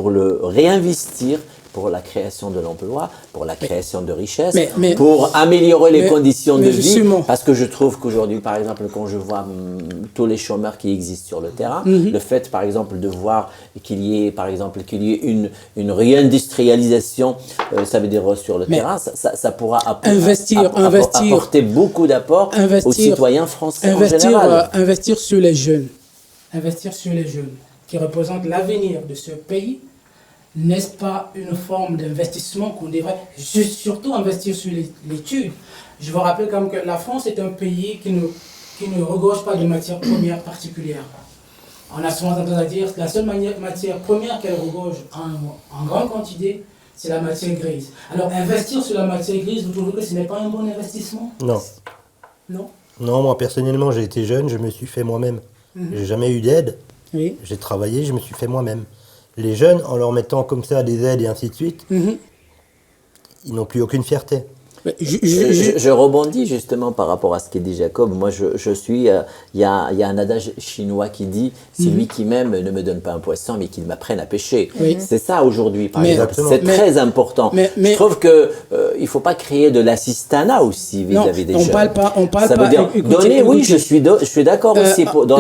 le réinvestir pour la création de l'emploi, pour la création de richesses, mais- pour améliorer les mais- conditions de mais vie. justement. Parce que je trouve qu'aujourd'hui, par exemple, quand je vois tous les chômeurs qui existent sur le terrain, Mhm. le fait, par exemple, de voir qu'il y ait, par exemple, qu'il y ait une réindustrialisation, ça veut dire sur le Mais terrain, ça pourra investir apporter beaucoup d'apports aux citoyens français en général. Investir sur les jeunes. Investir sur les jeunes qui représentent l'avenir de ce pays, n'est-ce pas une forme d'investissement qu'on devrait surtout investir sur l'étude? Je vous rappelle quand même que la France est un pays qui ne regorge pas de matières premières particulières. On a souvent tendance à dire que la seule matière première qu'elle regorge en grande quantité, c'est la matière grise. Alors investir sur la matière grise, vous trouvez que ce n'est pas un bon investissement? Non. Non? Non, moi personnellement, j'ai été jeune, je me suis fait moi-même. J'ai jamais eu d'aide. Oui. J'ai travaillé, je me suis fait moi-même. Les jeunes, en leur mettant comme ça des aides et ainsi de suite, ils n'ont plus aucune fierté. Je rebondis justement par rapport à ce qu'a dit Jacob. Moi, je suis. Il y a un adage chinois qui dit c'est lui qui m'aime ne me donne pas un poisson, mais qu'il m'apprenne à pêcher. Oui. C'est ça aujourd'hui, par Mais- exemple. C'est très important. mais- je trouve que il faut pas créer de l'assistanat aussi vis-à-vis des on jeunes. on parle ça pas. veut dire écoutez, donner. Oui, écoutez. je suis d'accord aussi dans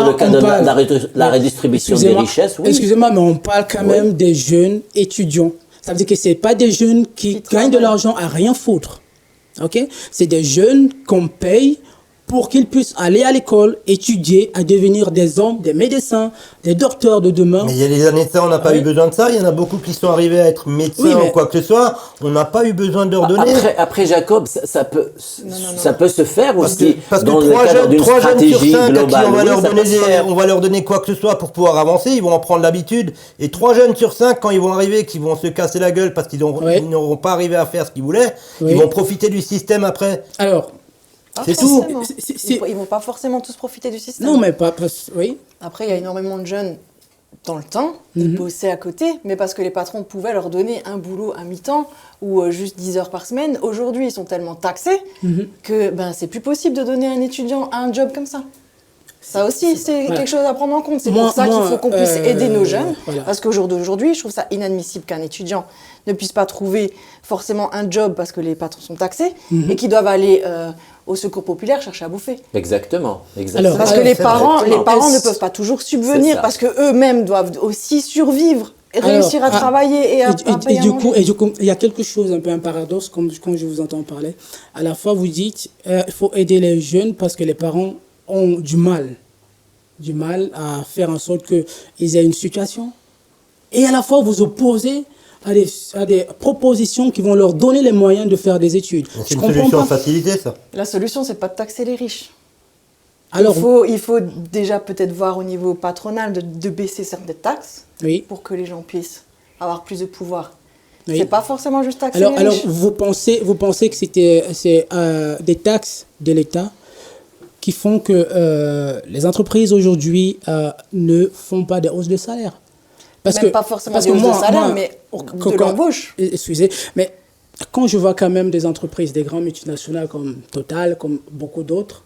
le cadre de la redistribution des richesses. Oui. Excusez-moi, mais on parle quand même des jeunes étudiants. Ça veut dire que ce n'est pas des jeunes qui gagnent de l'argent à rien foutre. Ok? C'est des jeunes qu'on paye pour qu'ils puissent aller à l'école, étudier, à devenir des hommes, des médecins, des docteurs de demain. Mais il y a des années de ça, on n'a pas eu besoin de ça. Il y en a beaucoup qui sont arrivés à être médecins Oui, mais- ou quoi que ce soit. On n'a pas eu besoin de leur donner. Après Jacob, ça peut se faire Parce aussi que dans le cadre d'une trois jeunes sur stratégie 5 à qui globale. on va, Oui, leur ça donner peut se faire. on va leur donner quoi que ce soit pour pouvoir avancer, ils vont en prendre l'habitude. Et 3 jeunes sur 5, quand ils vont arriver, qui vont se casser la gueule parce qu'ils n'auront pas arrivé à faire ce qu'ils voulaient, Oui. ils vont profiter du système après. Alors, Pas C'est tout. forcément. Ils vont pas forcément tous profiter du système. non, mais pas. Oui. Après, il y a énormément de jeunes dans le temps, ils bossaient à côté, mais parce que les patrons pouvaient leur donner un boulot à mi-temps ou juste 10 heures par semaine. Aujourd'hui, ils sont tellement taxés que c'est plus possible de donner à un étudiant un job comme ça. Ça aussi, c'est Voilà. quelque chose à prendre en compte. C'est Moi- pour ça qu'il moi, faut qu'on puisse aider nos jeunes. voilà. Parce qu'au jour d'aujourd'hui, je trouve ça inadmissible qu'un étudiant ne puisse pas trouver forcément un job parce que les patrons sont taxés et qu'ils doivent aller au secours populaire chercher à bouffer. Exactement. Alors, Parce que les c'est parents exactement. ne peuvent pas toujours C'est subvenir ça. parce que eux-mêmes doivent aussi survivre, et réussir à travailler et à payer à manger. Et du coup, il y a quelque chose, un peu un paradoxe, comme quand je vous entends parler. À la fois, vous dites il faut aider les jeunes parce que les parents ont du mal à faire en sorte qu'ils aient une situation. Et à la fois, vous opposez à des propositions qui vont leur donner les moyens de faire des études. C'est Je une comprends solution pas. facilitée, ça. La solution, c'est pas de taxer les riches. Alors, Il faut déjà peut-être voir au niveau patronal de baisser certaines taxes oui. pour que les gens puissent avoir plus de pouvoir. Oui. C'est pas forcément juste taxer Alors, les riches. vous pensez que c'est des taxes de l'État qui font que les entreprises aujourd'hui ne font pas des hausses de salaire. Même pas forcément des hausses de salaire, mais de l'embauche. Excusez, mais quand je vois quand même des entreprises, des grandes multinationales comme Total, comme beaucoup d'autres,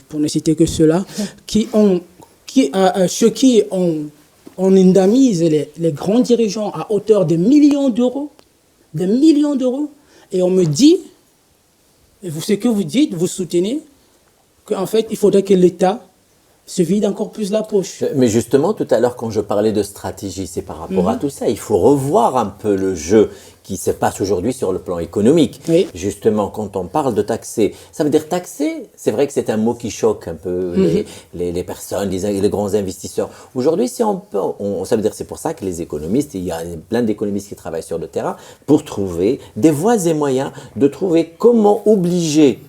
pour ne citer que ceux-là, on indamise les grands dirigeants à hauteur de millions d'euros, et on me dit, et ce que vous dites, vous soutenez, qu'en fait, il faudrait que l'État se vide encore plus la poche. Mais justement, tout à l'heure, quand je parlais de stratégie, c'est par rapport à tout ça. Il faut revoir un peu le jeu qui se passe aujourd'hui sur le plan économique. Oui. Justement, quand on parle de taxer, ça veut dire taxer, c'est vrai que c'est un mot qui choque un peu les personnes, les grands investisseurs. Aujourd'hui, si on peut, ça veut dire c'est pour ça que les économistes, il y a plein d'économistes qui travaillent sur le terrain pour trouver des voies et moyens de trouver comment obliger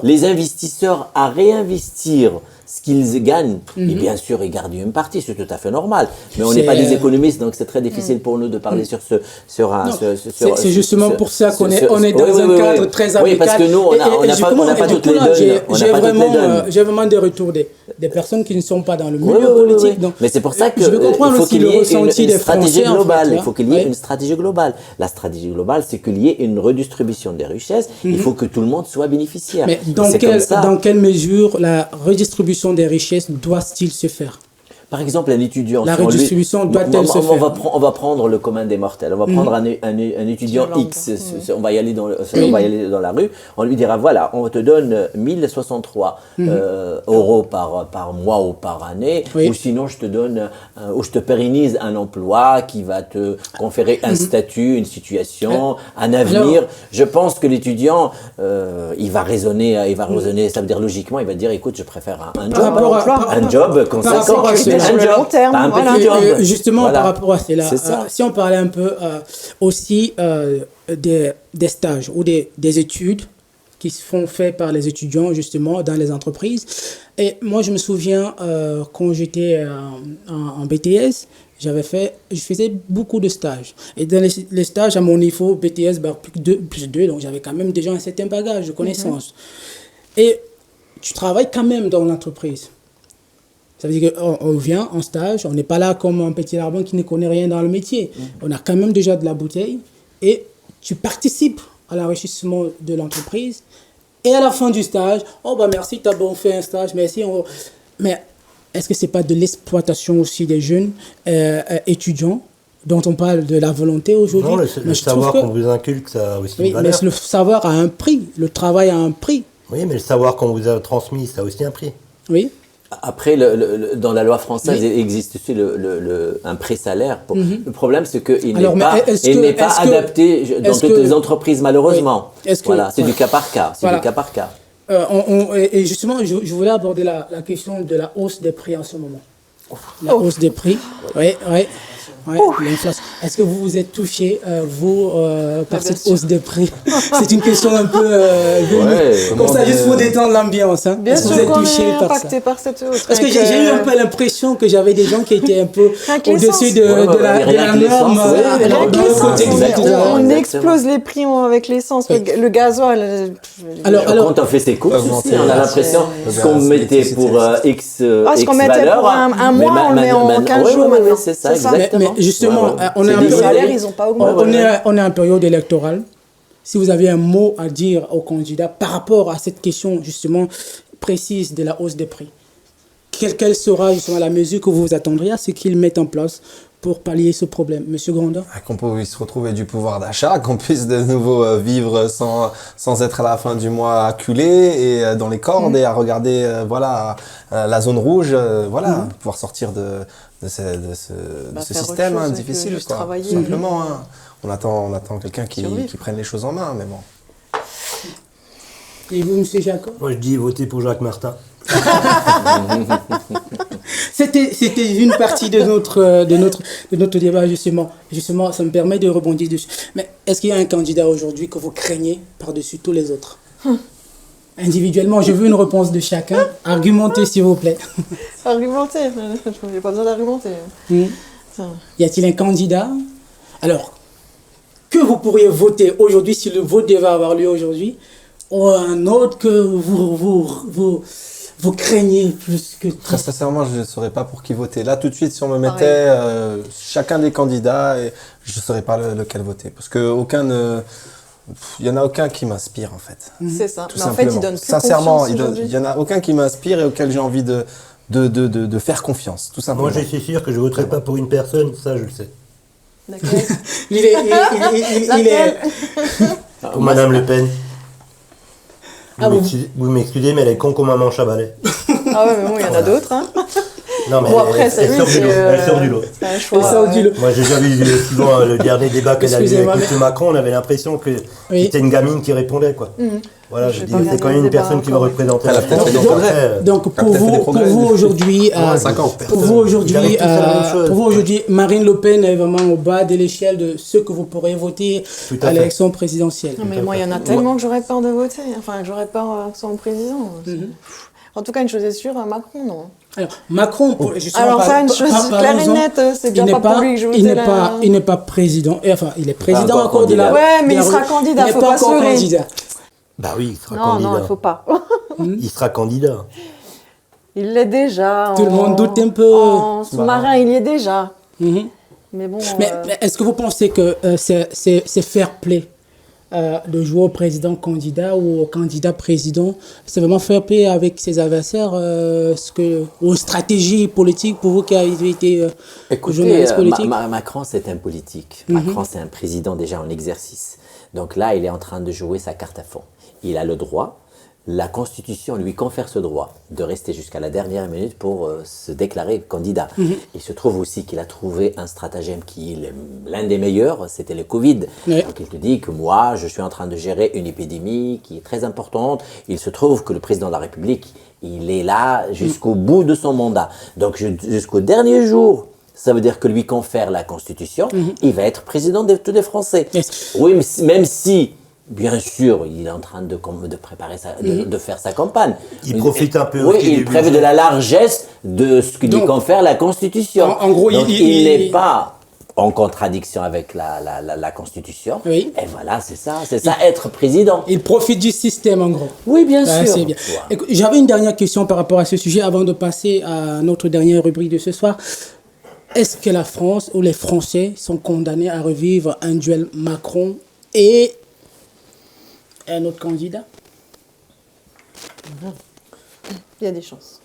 les investisseurs à réinvestir ce qu'ils gagnent, et bien sûr, ils gardent une partie, c'est tout à fait normal. Mais on n'est pas des économistes, donc c'est très difficile pour nous de parler sur c'est justement pour ça qu'on est dans un cadre très amical. Oui, parce que nous, on n'a pas toutes les donnes. J'ai vraiment des retours des personnes qui ne sont pas dans le milieu politique. Donc, mais c'est pour ça qu'il je peux comprendre faut aussi qu'il y le ait ressenti une des stratégie Français, globale. en fait, Il faut qu'il y ait ouais. une stratégie globale. La stratégie globale, c'est qu'il y ait une redistribution des richesses. Il faut que tout le monde soit bénéficiaire. Mais dans quelle mesure la redistribution des richesses doit-il se faire? Par exemple, un étudiant. La si on lui- redistribution doit-elle se on faire? on va prendre le commun des mortels. On va prendre un étudiant Sur X. lambda. On va y aller on va y aller dans la rue. On lui dira voilà, on te donne 1063 euros par mois ou par année. Oui. Ou sinon, je te donne, ou je te pérennise un emploi qui va te conférer un statut, une situation, un avenir. Alors- Je pense que l'étudiant, il va raisonner, ça veut dire logiquement, il va dire écoute, je préfère un job, rapport à- un job conséquent, rapport à cela, un sur le job, long terme, pas un voilà. petit job. Justement, Voilà. par rapport à cela, C'est ça. si on parlait un peu aussi des stages ou des études qui se font faire par les étudiants justement dans les entreprises. Et moi, je me souviens quand j'étais en BTS, je faisais beaucoup de stages. Et dans les stages, à mon niveau, BTS, plus 2, donc j'avais quand même déjà un certain bagage de connaissances. Et tu travailles quand même dans l'entreprise. Ça veut dire qu'on vient en stage, on n'est pas là comme un petit larbin qui ne connaît rien dans le métier. On a quand même déjà de la bouteille et tu participes à l'enrichissement de l'entreprise. Et à la fin du stage, oh bah merci, tu as bon fait un stage, merci. Mais est-ce que c'est pas de l'exploitation aussi des jeunes étudiants dont on parle de la volonté aujourd'hui? Non, le Mais je trouve savoir que- qu'on vous inculque, ça a aussi Oui, une mais valeur. le savoir a un prix, le travail a un prix. Oui, mais le savoir qu'on vous a transmis, ça a aussi un prix. Oui. Après, dans la loi française, Oui. il existe aussi un pré-salaire. Le problème, c'est qu'il n'est Alors, mais pas, est-ce il que- n'est pas est-ce que- adapté dans est-ce toutes que- les entreprises, malheureusement. Oui. Est-ce que- Voilà, c'est ouais. du cas par cas. C'est Voilà. du cas par cas. Et justement, je voulais aborder la question de la hausse des prix en ce moment. La hausse des prix, oui, oui. Ouais, l'inflation. Est-ce que vous vous êtes touché, par bien cette sûr. hausse des prix? C'est une question un peu... Ouais. comme ça, juste pour détendre l'ambiance. Hein. Bien Est-ce que vous sûr êtes qu'on touché est par ça? impacté par cette hausse. Parce que j'ai eu un peu l'impression que j'avais des gens qui étaient un peu Avec au-dessus l'essence. de Ouais, de la rien que norme. l'essence, ouais. Rien dans que le l'essence, côté exactement. exact. on Exactement. explose les prix avec l'essence, Oui. le gasoil. Alors, Quand on fait ses courses, Augmenter, aussi, on a l'impression le ce qu'on gaz, mettait l'électricité, pour X, ce X qu'on mettait valeur, pour un mais mois, on le met en 15 ouais, jours ouais, maintenant. ouais, c'est ça, C'est ça. exactement. Mais justement, Ouais, ouais. on est C'est en des Les période- salaires, ils n'ont pas on augmenté. on est en période électorale. Si vous avez un mot à dire aux candidats par rapport à cette question justement précise de la hausse des prix, quelle sera justement la mesure que vous attendriez à ce qu'ils mettent en place pour pallier ce problème? Monsieur Grandin? Qu'on puisse retrouver du pouvoir d'achat, qu'on puisse de nouveau vivre sans être à la fin du mois acculé et dans les cordes et à regarder la zone rouge, pouvoir sortir de ce Bah, faire système autre chose que difficile, juste quoi. travailler. Tout simplement. Hein. On attend quelqu'un qui prenne les choses en main, mais bon. Et vous, monsieur Jacob? Moi, je dis votez pour Jacques Martin. C'était une partie de notre débat, justement. Justement, ça me permet de rebondir dessus. Mais est-ce qu'il y a un candidat aujourd'hui que vous craignez par-dessus tous les autres? Individuellement, je veux une réponse de chacun. Argumentez, s'il vous plaît. Argumenter. Il n'y a pas besoin d'argumenter. Ça. Y a-t-il un candidat? Alors, que vous pourriez voter aujourd'hui si le vote devait avoir lieu aujourd'hui, ou un autre que vous craignez plus que Très sincèrement, je ne saurais pas pour qui voter. Là, tout de suite, si on me mettait chacun des candidats, je ne saurais pas lequel voter. Parce que il n'y en a aucun qui m'inspire, en fait. C'est ça. Tout Mais en fait, simplement. ils donnent plus Sincèrement, confiance il aujourd'hui. n'y en a aucun qui m'inspire et auquel j'ai envie de faire confiance, tout simplement. Moi, je suis sûr que je ne voterai pas pour une personne, ça, je le sais. D'accord. il est Laquelle Pour Madame Le Pen. Ah, Vous m'excusez, mais elle est con comme un manche à balai. Ah ouais, mais bon, il y en a d'autres. Hein. Non, mais Bon, après, elle, c'est lui, sort du c'est, lot. Elle sort du lot. C'est un choix. sort du lot. Moi, j'ai déjà vu souvent le dernier débat qu'elle a eu Excusez-moi, avec M. Macron, on avait l'impression que Oui. c'était une gamine qui répondait, quoi. Voilà, je J'ai dis, pas c'est regardé quand même le une débat personne qui va encore. représenter Elle a la peut-être France. fait des Donc, progrès. après, Donc peut-être fait des progrès. pour vous aujourd'hui, 5 ans. pour vous aujourd'hui, Ils arrivent tous à la même chose. pour vous aujourd'hui, Marine Le Pen est vraiment au bas de l'échelle de ceux que vous pourrez voter Tout à à fait. l'élection présidentielle. Non, mais moi, il y en a tellement que j'aurais peur de voter. Enfin, que j'aurais peur que ce soit mon président. En tout cas, une chose est sûre, Macron, non. Alors Macron, justement, Alors ça, une chose claire et parlons-en, nette, c'est il bien n'est pas pour lui que je il n'est votais pas, là. il n'est pas président. Et enfin, il est président encore encore de la. candidat. Ouais, mais de la- il sera candidat, il n'est faut pas pas se encore leurrer. candidat. bah oui, il sera Non, candidat. non, il faut pas. Il sera candidat. Il l'est déjà. Tout le monde doute un peu. En sous-marin, il y est déjà. Mhm. Mais bon. Mais est-ce que vous pensez que c'est fair play de jouer au président candidat ou au candidat président. C'est vraiment faire paix avec ses adversaires, aux stratégies politiques pour vous qui avez été journaliste politique. Macron, c'est un politique. Macron, c'est un président déjà en exercice. Donc là, il est en train de jouer sa carte à fond. Il a le droit. La Constitution lui confère ce droit de rester jusqu'à la dernière minute pour se déclarer candidat. Il se trouve aussi qu'il a trouvé un stratagème qui est l'un des meilleurs, c'était le Covid. Oui. Donc il te dit que moi, je suis en train de gérer une épidémie qui est très importante. Il se trouve que le président de la République, il est là jusqu'au bout de son mandat. Donc jusqu'au dernier jour, ça veut dire que lui confère la Constitution, il va être président de tous les Français. Yes. Oui, mais même si... Bien sûr, il est en train de préparer de faire sa campagne. Il profite un peu. Oui, il prévient de la largesse de ce que lui confère la Constitution. En gros, donc, il n'est pas en contradiction avec la Constitution. Oui. Et voilà, c'est ça être président. Il profite du système, en gros. Oui, bien sûr. C'est bien. Ouais. Écoute, j'avais une dernière question par rapport à ce sujet avant de passer à notre dernière rubrique de ce soir. Est-ce que la France ou les Français sont condamnés à revivre un duel Macron et un autre candidat? Il y a des chances.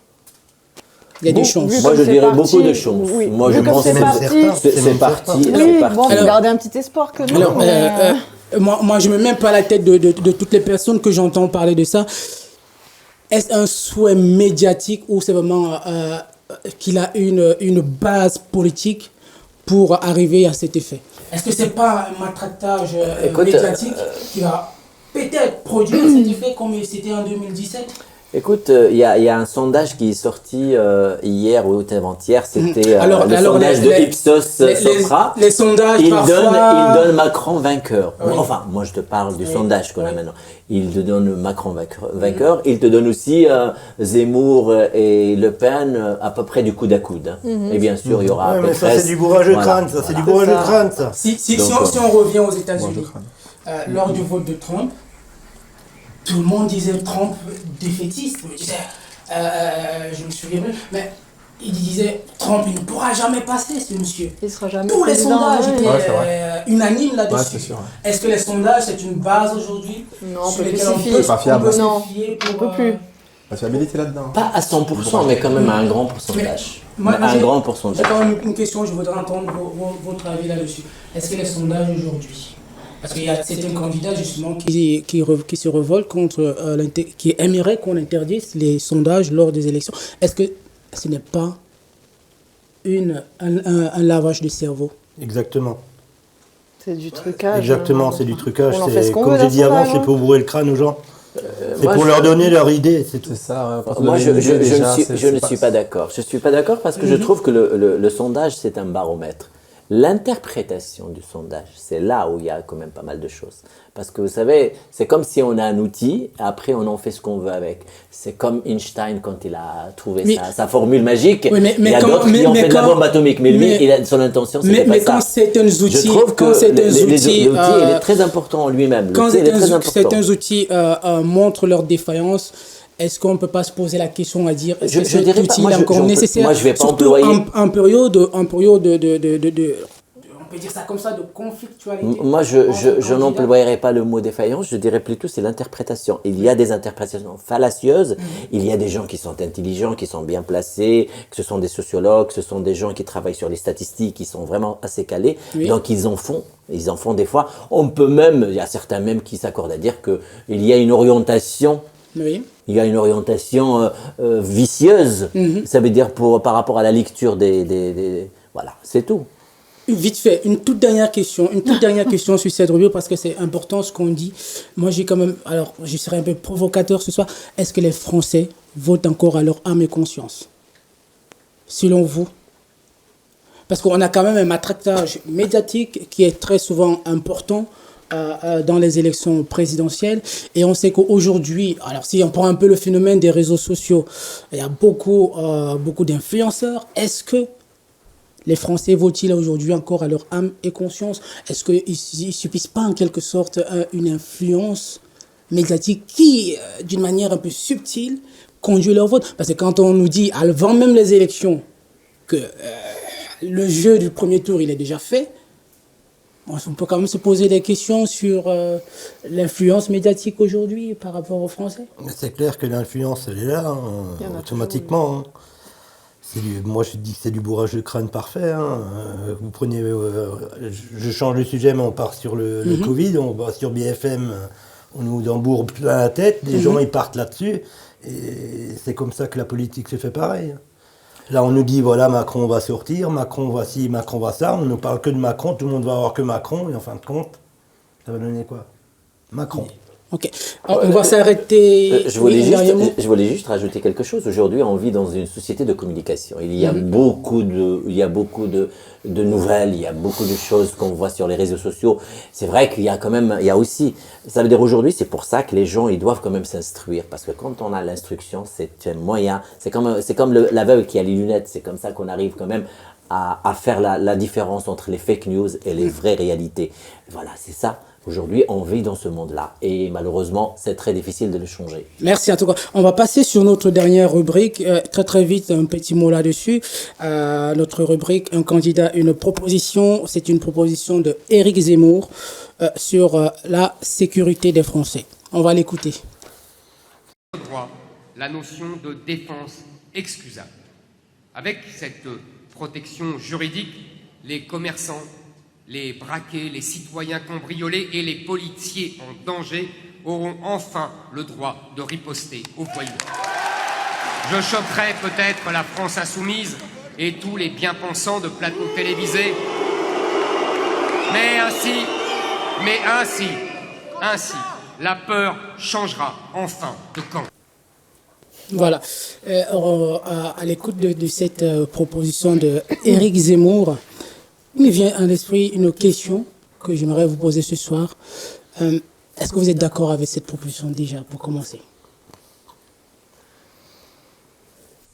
Il y a des chances. Vu Moi, comme je c'est dirais parti, beaucoup de chances. oui. Moi, Vu je comme pense c'est que parti, c'est parti. Oui, C'est parti. bon, Alors- gardez un petit espoir que nous. Alors, mais, moi, je ne me mets même pas à la tête de toutes les personnes que j'entends parler de ça. Est-ce un souhait médiatique ou c'est vraiment qu'il a une base politique pour arriver à cet effet? Est-ce que ce n'est pas un matraquage Écoute, médiatique qui va peut-être produire cet effet comme c'était en 2017? Écoute, il y a un sondage qui est sorti hier ou avant-hier, c'était le sondage de Ipsos Sopra. Les sondages, Il parfois... donne Macron vainqueur. Oui. Enfin, moi je te parle du sondage qu'on a maintenant. Il te donne Macron vainqueur. Il te donne aussi Zemmour et Le Pen à peu près du coude à coude. Et bien sûr, il y aura Ouais, mais ça, Pécresse. c'est du bourrage de Voilà. crâne, ça, c'est du Voilà. bourrage de crâne, ça. Si Donc, on revient aux Moi, je États-Unis, crains. lors du vote de Trump, tout le monde disait Trump défaitiste. Je me souviens plus, mais il disait Trump, il ne pourra jamais passer, ce monsieur. il sera jamais Tous les président, sondages ouais. étaient Ouais, c'est vrai. unanimes Ouais, là-dessus. c'est sûr. Ouais. Est-ce que les sondages, c'est une base aujourd'hui Non, on sur peut plus lesquelles s'y peut fier. Pas fiable. se Non, fier on pour, peut plus. La fiabilité là-dedans. Pas à 100%, mais quand même à un grand pourcentage. Moi, un j'ai- grand J'ai pourcentage. quand même une question, je voudrais entendre votre avis là-dessus. Est-ce que les sondages aujourd'hui, parce qu'il y a certains candidats justement qui se révoltent contre, qui aimeraient qu'on interdise les sondages lors des élections, est-ce que ce n'est pas un lavage de cerveau? Exactement. C'est du trucage. Exactement, c'est du trucage. On en fait C'est, ce qu'on comme veut j'ai d'un dit avant, sondage, c'est hein. pour bourrer le crâne aux gens. C'est moi, pour je- leur donner leur idée, c'est tout. C'est ça. Ouais, pour Moi, donner je une idée, déjà, ne suis pas d'accord. Je ne suis pas d'accord parce que je trouve que le sondage, c'est un baromètre. L'interprétation du sondage, c'est là où il y a quand même pas mal de choses. Parce que vous savez, c'est comme si on a un outil, après on en fait ce qu'on veut avec. C'est comme Einstein quand il a trouvé Mais- sa formule magique. Oui, mais il y a quand- d'autres qui ont mais fait de la quand- bombe atomique, mais lui, mais- son intention, c'était Mais pas quand ça. c'est un Je outil, trouve que quand c'est un l'outil, outil, il est très important en lui-même. quand L'outil, il est très important. certains outils montrent leur défaillance, est-ce qu'on ne peut pas se poser la question à dire est-ce Je- que je cet dirais pas- outil moi, est je- encore j'en peux- nécessaire? moi, je vais pas Surtout employer- en période de on peut dire ça comme ça, de conflictualité. Moi, je entre candidats. n'employerais pas le mot défaillance, je dirais plutôt c'est l'interprétation. Il y a des interprétations fallacieuses, il y a des gens qui sont intelligents, qui sont bien placés, que ce sont des sociologues, ce sont des gens qui travaillent sur les statistiques, qui sont vraiment assez calés, Oui. donc ils en font des fois. On peut même, il y a certains même qui s'accordent à dire qu'il y a une orientation. Oui. Il y a une orientation vicieuse, ça veut dire par rapport à la lecture des voilà, c'est tout. Vite fait, une toute dernière question sur cette revue parce que c'est important ce qu'on dit. Moi, j'ai quand même, alors je serai un peu provocateur ce soir. Est-ce que les Français votent encore à leur âme et conscience, selon vous? Parce qu'on a quand même un matraquage médiatique qui est très souvent important dans les élections présidentielles. Et on sait qu'aujourd'hui, alors si on prend un peu le phénomène des réseaux sociaux, il y a beaucoup d'influenceurs. Est-ce que les Français votent-ils aujourd'hui encore à leur âme et conscience? Est-ce qu'il ne suffit pas en quelque sorte une influence médiatique qui, d'une manière un peu subtile, conduit leur vote? Parce que quand on nous dit, avant même les élections, que le jeu du premier tour, il est déjà fait, On peut quand même se poser des questions sur l'influence médiatique aujourd'hui par rapport aux Français. Mais c'est clair que l'influence, elle est là, hein, Il y en a automatiquement. Hein. Moi, je dis que c'est du bourrage de crâne parfait. Hein. Vous prenez, je change de sujet, mais on part sur le Covid, on va sur BFM, on nous embourbe plein la tête, les gens ils partent là-dessus, et c'est comme ça que la politique se fait pareil. Là, on nous dit, voilà, Macron va sortir, Macron va ci, Macron va ça, on ne parle que de Macron, tout le monde va avoir que Macron, et en fin de compte, ça va donner quoi? Macron. Ok. Alors, on va s'arrêter. Je voulais, Oui, un dernier mot. je voulais juste rajouter quelque chose. Aujourd'hui, on vit dans une société de communication. Il y a beaucoup de nouvelles, il y a beaucoup de choses qu'on voit sur les réseaux sociaux. C'est vrai qu'il y a quand même, il y a aussi, ça veut dire aujourd'hui, c'est pour ça que les gens, ils doivent quand même s'instruire. Parce que quand on a l'instruction, c'est un moyen. C'est comme l'aveugle qui a les lunettes. C'est comme ça qu'on arrive quand même à faire la différence entre les fake news et les vraies réalités. Voilà, c'est ça. Aujourd'hui, on vit dans ce monde-là et malheureusement, c'est très difficile de le changer. Merci en tout cas. On va passer sur notre dernière rubrique. Très vite, un petit mot là-dessus. Notre rubrique, un candidat, une proposition. C'est une proposition de Éric Zemmour sur la sécurité des Français. On va l'écouter. Droit, la notion de défense excusable. Avec cette protection juridique, les commerçants, les braqués, les citoyens cambriolés et les policiers en danger auront enfin le droit de riposter aux voyous. Je choquerai peut-être la France insoumise et tous les bien-pensants de plateaux télévisés, mais ainsi, la peur changera enfin de camp. Voilà. À l'écoute de cette proposition de Éric Zemmour, il me vient à l'esprit une question que j'aimerais vous poser ce soir. Est-ce que vous êtes d'accord avec cette proposition déjà, pour commencer?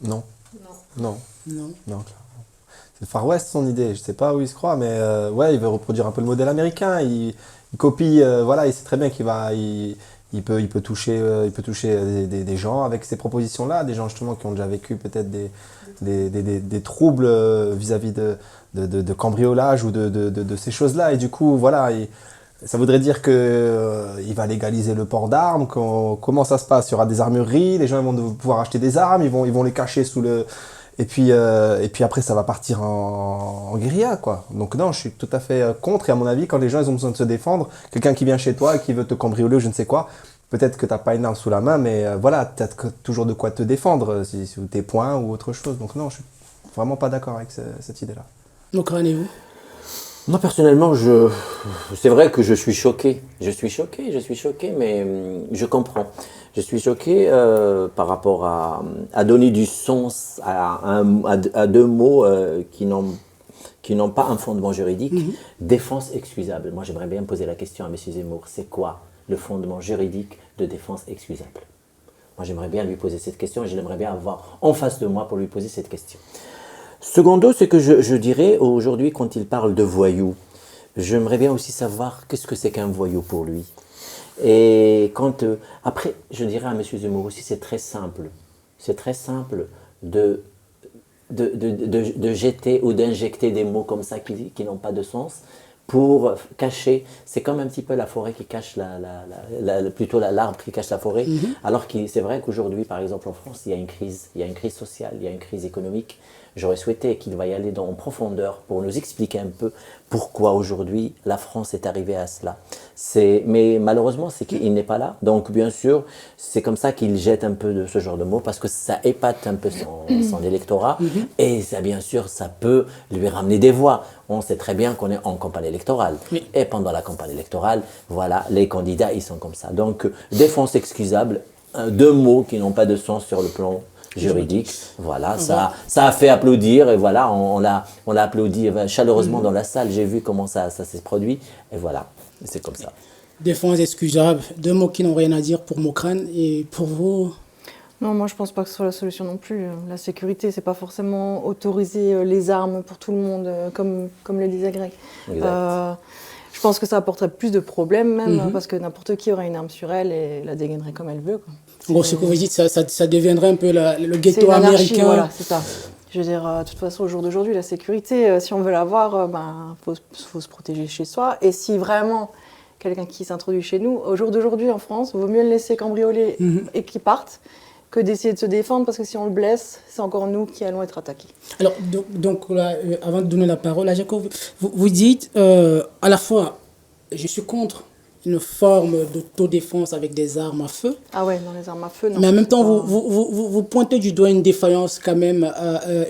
Non. Non. Non. Non, clairement. C'est le Far West son idée, je sais pas où il se croit, mais ouais, il veut reproduire un peu le modèle américain. Il copie, voilà, il sait très bien il peut toucher des gens avec ces propositions-là, des gens justement qui ont déjà vécu peut-être des troubles vis-à-vis de cambriolage ou de ces choses-là. Et du coup, voilà, ça voudrait dire il va légaliser le port d'armes. Comment ça se passe? Il y aura des armureries, les gens vont pouvoir acheter des armes, ils vont les cacher sous le... Et puis après, ça va partir en guérilla, quoi. Donc non, je suis tout à fait contre. Et à mon avis, quand les gens ils ont besoin de se défendre, quelqu'un qui vient chez toi, qui veut te cambrioler ou je ne sais quoi, peut-être que t'as pas une arme sous la main, mais voilà, t'as toujours de quoi te défendre, si tes poings ou autre chose. Donc non, je suis vraiment pas d'accord avec cette idée-là. Donc, rendez-vous. Moi, personnellement, c'est vrai que je suis choqué. Je suis choqué, mais je comprends. Je suis choqué par rapport à donner du sens à deux mots qui n'ont pas un fondement juridique. Défense excusable. Moi, j'aimerais bien poser la question à M. Zemmour. C'est quoi le fondement juridique de défense excusable? Moi, j'aimerais bien lui poser cette question et je l'aimerais bien avoir en face de moi pour lui poser cette question. Secondo, ce que je dirais aujourd'hui quand il parle de voyou, j'aimerais bien aussi savoir qu'est-ce que c'est qu'un voyou pour lui. Et après, je dirais à M. Zemmour aussi, c'est très simple. C'est très simple de jeter ou d'injecter des mots comme ça qui n'ont pas de sens pour cacher. C'est comme un petit peu la forêt qui cache plutôt l'arbre qui cache la forêt. Alors que c'est vrai qu'aujourd'hui, par exemple en France, il y a une crise sociale, il y a une crise économique. J'aurais souhaité qu'il va y aller en profondeur pour nous expliquer un peu pourquoi aujourd'hui la France est arrivée à cela. Mais malheureusement, c'est qu'il n'est pas là. Donc bien sûr, c'est comme ça qu'il jette un peu de ce genre de mots parce que ça épate un peu son électorat et ça, bien sûr, ça peut lui ramener des voix. On sait très bien qu'on est en campagne électorale. Oui. Et pendant la campagne électorale, voilà, les candidats, ils sont comme ça. Donc défense excusable, deux mots qui n'ont pas de sens sur le plan juridique, voilà, ça a fait applaudir et voilà, on l'a applaudi chaleureusement dans la salle. J'ai vu comment ça s'est produit et voilà, c'est comme ça. Défense excusable, deux mots qui n'ont rien à dire pour Mokrane et pour vous? Non, moi je pense pas que ce soit la solution non plus. La sécurité, c'est pas forcément autoriser les armes pour tout le monde, comme le disait Greg. Je pense que ça apporterait plus de problèmes même, parce que n'importe qui aurait une arme sur elle et la dégainerait comme elle veut, quoi. Bon, ce que vous dites, ça deviendrait un peu le ghetto américain. Voilà, c'est ça. Je veux dire, de toute façon, au jour d'aujourd'hui, la sécurité, si on veut l'avoir, faut se protéger chez soi. Et si vraiment quelqu'un qui s'introduit chez nous, au jour d'aujourd'hui en France, il vaut mieux le laisser cambrioler et qu'il parte que d'essayer de se défendre, parce que si on le blesse, c'est encore nous qui allons être attaqués. Alors, donc là, avant de donner la parole à Jacob, vous dites à la fois, je suis contre une forme d'autodéfense avec des armes à feu. Ah ouais, dans les armes à feu, non. Mais en même temps, vous pointez du doigt une défaillance quand même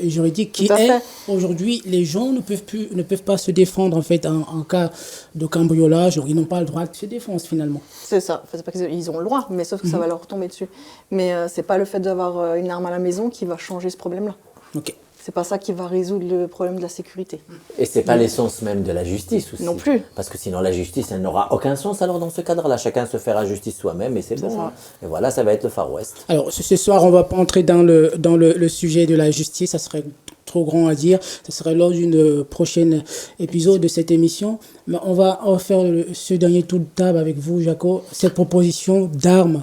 juridique qui est, aujourd'hui, les gens ne peuvent pas se défendre en fait en cas de cambriolage. Ils n'ont pas le droit de se défendre finalement. C'est ça. Enfin, c'est pas qu'ils ont le droit, mais sauf que ça va leur tomber dessus. Mais c'est pas le fait d'avoir une arme à la maison qui va changer ce problème-là. Ok. C'est pas ça qui va résoudre le problème de la sécurité. Et c'est pas l'essence même de la justice aussi. Non plus. Parce que sinon la justice, elle n'aura aucun sens alors dans ce cadre-là. Chacun se fera justice soi-même et c'est bon. ça. Et voilà, ça va être le Far West. Alors ce soir, on va pas entrer dans le sujet de la justice, ça serait trop grand à dire. Ça serait lors d'une prochaine épisode de cette émission. Mais on va faire ce dernier tour de table avec vous, Jaco. Cette proposition d'armes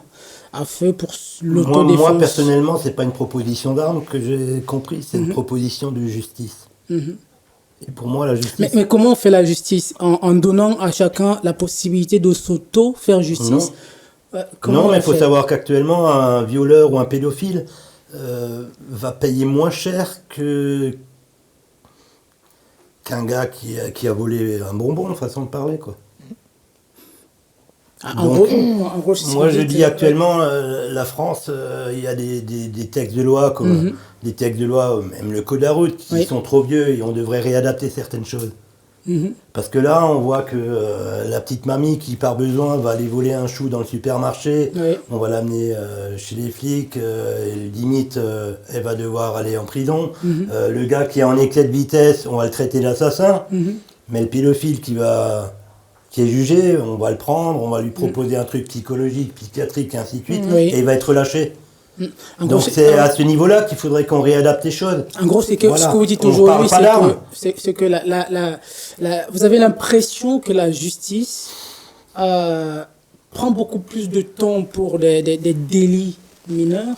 à feu pour l'autodéfense. Moi, personnellement, c'est pas une proposition d'armes que j'ai compris, c'est une proposition de justice. Et pour moi, la justice... Mais comment on fait la justice? En donnant à chacun la possibilité de s'auto-faire justice? Non, mais il faut savoir qu'actuellement, un violeur ou un pédophile va payer moins cher qu'un gars qui a volé un bonbon, façon de parler, quoi. Donc, moi, je dis actuellement, la France, il y a des textes de loi, comme des textes de loi, même le code de la route, qui sont trop vieux et on devrait réadapter certaines choses. Parce que là, on voit que la petite mamie qui, par besoin, va aller voler un chou dans le supermarché, on va l'amener chez les flics, limite, elle va devoir aller en prison. Le gars qui est en excès de vitesse, on va le traiter d'assassin. Mais le pédophile qui est jugé, on va le prendre, on va lui proposer un truc psychologique, psychiatrique, et ainsi de suite, et il va être relâché. Donc c'est à ce niveau-là qu'il faudrait qu'on réadapte les choses. En gros, c'est que ce que vous dites aujourd'hui, c'est que vous avez l'impression que la justice prend beaucoup plus de temps pour des délits mineurs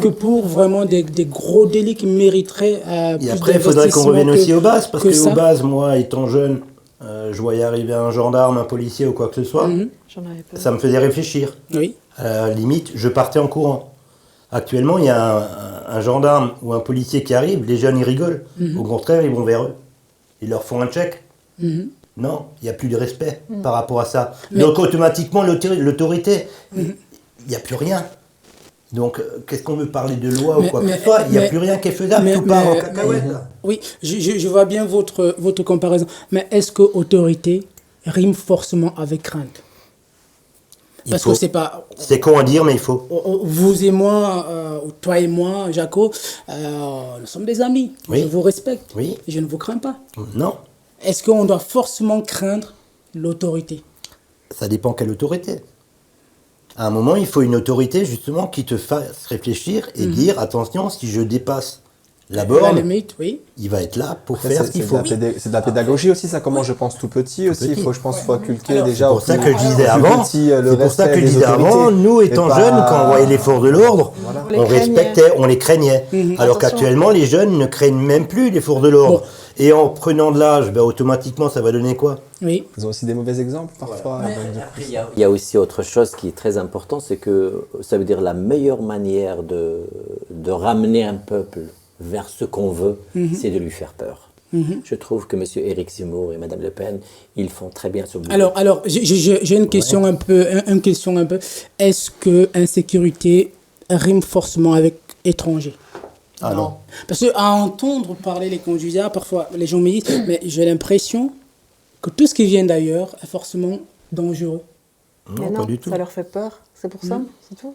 que pour vraiment des gros délits qui mériteraient et après, il faudrait qu'on revienne aussi aux bases, parce qu'aux bases, moi, étant jeune, je voyais arriver un gendarme, un policier ou quoi que ce soit, ça me faisait réfléchir. Oui. À la limite, je partais en courant. Actuellement, il y a un gendarme ou un policier qui arrive, les jeunes ils rigolent. Au contraire, ils vont vers eux. Ils leur font un check. Non, il n'y a plus de respect par rapport à ça. Donc automatiquement, l'autorité, il n'y a plus rien. Donc, qu'est-ce qu'on veut parler de loi ou quoi que ce soit? Il n'y a plus rien qui est faisable, tout part en cacahuète. Oui, je vois bien votre comparaison. Mais est-ce que autorité rime forcément avec crainte? Parce que c'est pas... C'est con à dire, mais il faut. Vous et moi, toi et moi, Jaco, nous sommes des amis. Oui. Je vous respecte. Oui. Je ne vous crains pas. Non. Est-ce qu'on doit forcément craindre l'autorité? Ça dépend quelle autorité. À un moment, il faut une autorité, justement, qui te fasse réfléchir et dire, attention, si je dépasse la borne, limite, il va être là pour faire ce qu'il faut. C'est de la pédagogie aussi, ça commence, je pense, tout petit aussi. Il faut, je pense, inculquer déjà. C'est pour ça que je disais avant, nous, étant jeunes, quand on voyait les forces de l'ordre, on respectait, on les craignait. Alors qu'actuellement, les jeunes ne craignent même plus les forces de l'ordre. Et en prenant de l'âge, automatiquement, ça va donner quoi? Oui. Ils ont aussi des mauvais exemples parfois. Il y a aussi autre chose qui est très important, c'est que ça veut dire la meilleure manière de ramener un peuple vers ce qu'on veut, c'est de lui faire peur. Je trouve que M. Éric Zemmour et Mme Le Pen, ils font très bien ce boulot. Alors j'ai une question un peu. Est-ce que insécurité rime forcément avec étranger? Ah non. Parce que à entendre parler les conduisants, parfois les gens me disent, mais j'ai l'impression que tout ce qui vient d'ailleurs est forcément dangereux. Non, pas du tout. Ça leur fait peur, c'est pour ça, c'est tout.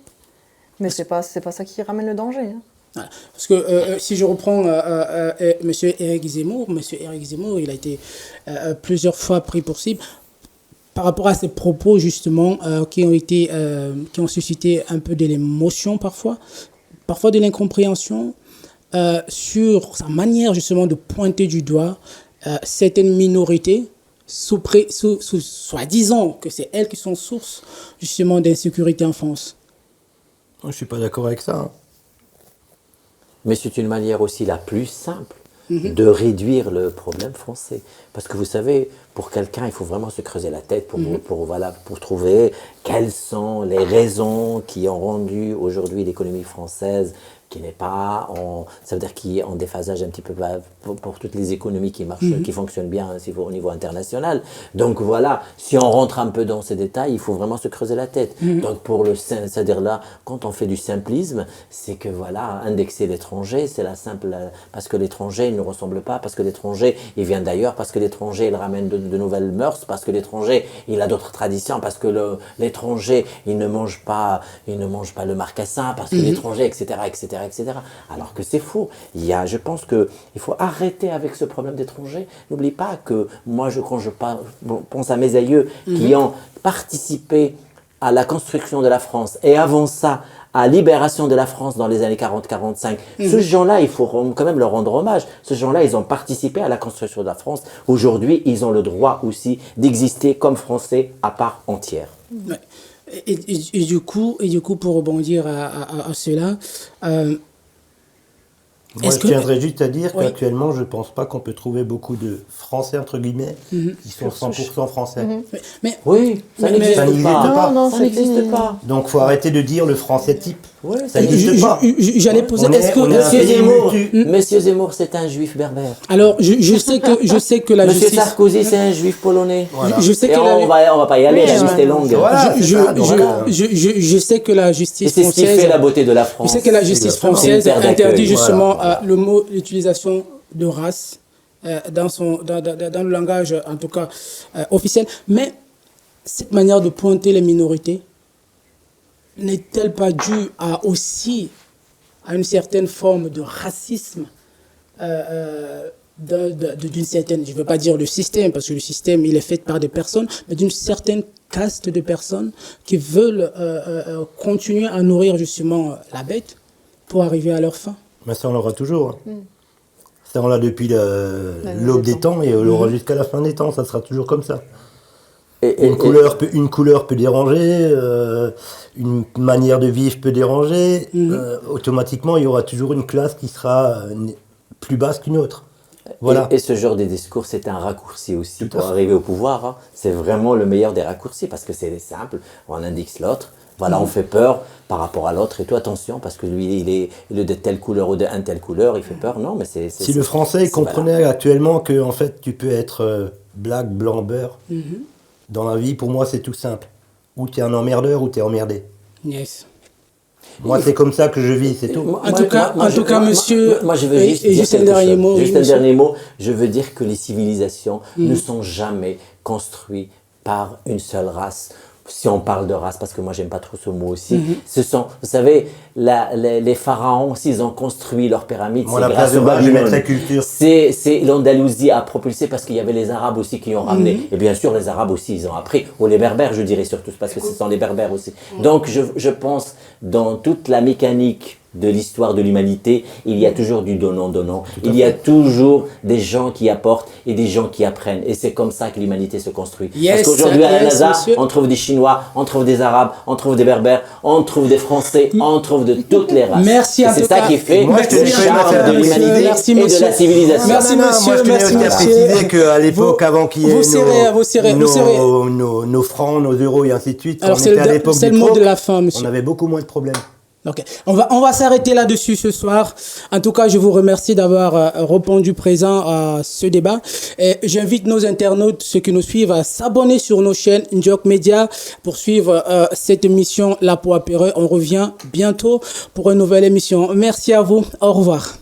Mais c'est pas ça qui ramène le danger. Hein. Voilà. Parce que si je reprends M. Éric Zemmour, il a été plusieurs fois pris pour cible par rapport à ses propos justement qui ont suscité un peu de l'émotion parfois de l'incompréhension sur sa manière justement de pointer du doigt certaines minorités soi-disant que c'est elles qui sont source justement d'insécurité en France. Moi, je suis pas d'accord avec ça. Mais c'est une manière aussi la plus simple de réduire le problème français. Parce que vous savez, pour quelqu'un, il faut vraiment se creuser la tête pour trouver quelles sont les raisons qui ont rendu aujourd'hui l'économie française qui n'est pas ça veut dire qui est en déphasage un petit peu pour toutes les économies qui marchent, qui fonctionnent bien au niveau international. Donc voilà, si on rentre un peu dans ces détails, il faut vraiment se creuser la tête. Donc c'est-à-dire là, quand on fait du simplisme, c'est que voilà, indexer l'étranger, c'est la simple, parce que l'étranger, il ne ressemble pas, parce que l'étranger, il vient d'ailleurs, parce que l'étranger, il ramène de nouvelles mœurs, parce que l'étranger, il a d'autres traditions, parce que l'étranger, il ne mange pas le marcassin, parce que l'étranger, etc., etc., etc. Alors que c'est faux. Je pense qu'il faut arrêter avec ce problème d'étrangers. N'oublie pas que moi, quand je pense à mes aïeux qui ont participé à la construction de la France et avant ça, à la libération de la France dans les années 40-45. Ces gens-là, il faut quand même leur rendre hommage. Ces gens-là, ils ont participé à la construction de la France. Aujourd'hui, ils ont le droit aussi d'exister comme Français à part entière. Ouais. Et du coup, pour rebondir à cela, moi, je tiendrais juste à dire qu'actuellement, je ne pense pas qu'on peut trouver beaucoup de Français, entre guillemets, qui sont 100% français. Mais, oui, ça n'existe pas. Non, ça n'existe pas. Donc, il faut arrêter de dire le français type. Ouais, ça n'existe pas. J'allais poser... Monsieur Zemmour, c'est un juif berbère. Alors, je sais que la justice... Monsieur Sarkozy, c'est un juif polonais. Voilà. Je sais que on va pas y aller, la liste est longue. Voilà, je sais que la justice française... C'est ce qui fait la beauté de la France. Je sais que la justice française interdit justement l'utilisation de race dans le langage, en tout cas, officiel. Mais cette manière de pointer les minorités n'est-elle pas due à une certaine forme de racisme d'une certaine, je ne veux pas dire le système, parce que le système, il est fait par des personnes, mais d'une certaine caste de personnes qui veulent continuer à nourrir justement la bête pour arriver à leur fin? Mais ça, on l'aura toujours. Ça, on l'a depuis l'aube des temps et on l'aura jusqu'à la fin des temps. Ça sera toujours comme ça. Une couleur peut déranger, une manière de vivre peut déranger. Automatiquement, il y aura toujours une classe qui sera plus basse qu'une autre. Voilà. Et ce genre de discours, c'est un raccourci aussi pour arriver au pouvoir. Hein. C'est vraiment le meilleur des raccourcis parce que c'est simple. On indique l'autre. Voilà, on fait peur par rapport à l'autre. Et toi, attention, parce que lui, il est de telle couleur ou d'une telle couleur, il fait peur. Non, mais c'est si le Français comprenait actuellement que en fait, tu peux être black, blanc, beurre. Dans la vie, pour moi, c'est tout simple. Ou tu es un emmerdeur ou tu es emmerdé. Yes. Moi, c'est comme ça que je vis, c'est tout. En tout cas, monsieur... Moi, je veux juste un dernier mot. Je veux dire que les civilisations ne sont jamais construites par une seule race. Si on parle de race, parce que moi j'aime pas trop ce mot aussi, ce sont, vous savez, les pharaons, s'ils ont construit leurs pyramides, c'est grâce à Babylone. C'est l'Andalousie a propulsé parce qu'il y avait les Arabes aussi qui ont ramené. Et bien sûr, les Arabes aussi, ils ont appris. Ou les Berbères, je dirais surtout, parce que ce sont les Berbères aussi. Donc je pense, dans toute la mécanique de l'histoire de l'humanité, il y a toujours du donnant-donnant. Il y a toujours des gens qui apportent et des gens qui apprennent. Et c'est comme ça que l'humanité se construit. Parce qu'aujourd'hui, à la NASA, on trouve des Chinois, on trouve des Arabes, on trouve des Berbères, on trouve des Français, on trouve de toutes les races. Merci à c'est ça qui fait le charme de l'humanité et de la civilisation. Merci monsieur. Moi, je tenais à préciser qu'à l'époque, avant qu'il y ait nos francs, nos euros et ainsi de suite, alors, on était à l'époque du mot de la fin, monsieur. On avait beaucoup moins de problèmes. Ok, on va s'arrêter là-dessus ce soir. En tout cas, je vous remercie d'avoir répondu présent à ce débat. Et j'invite nos internautes, ceux qui nous suivent, à s'abonner sur nos chaînes N'Djok Média pour suivre cette émission La Peau Apéro. On revient bientôt pour une nouvelle émission. Merci à vous. Au revoir.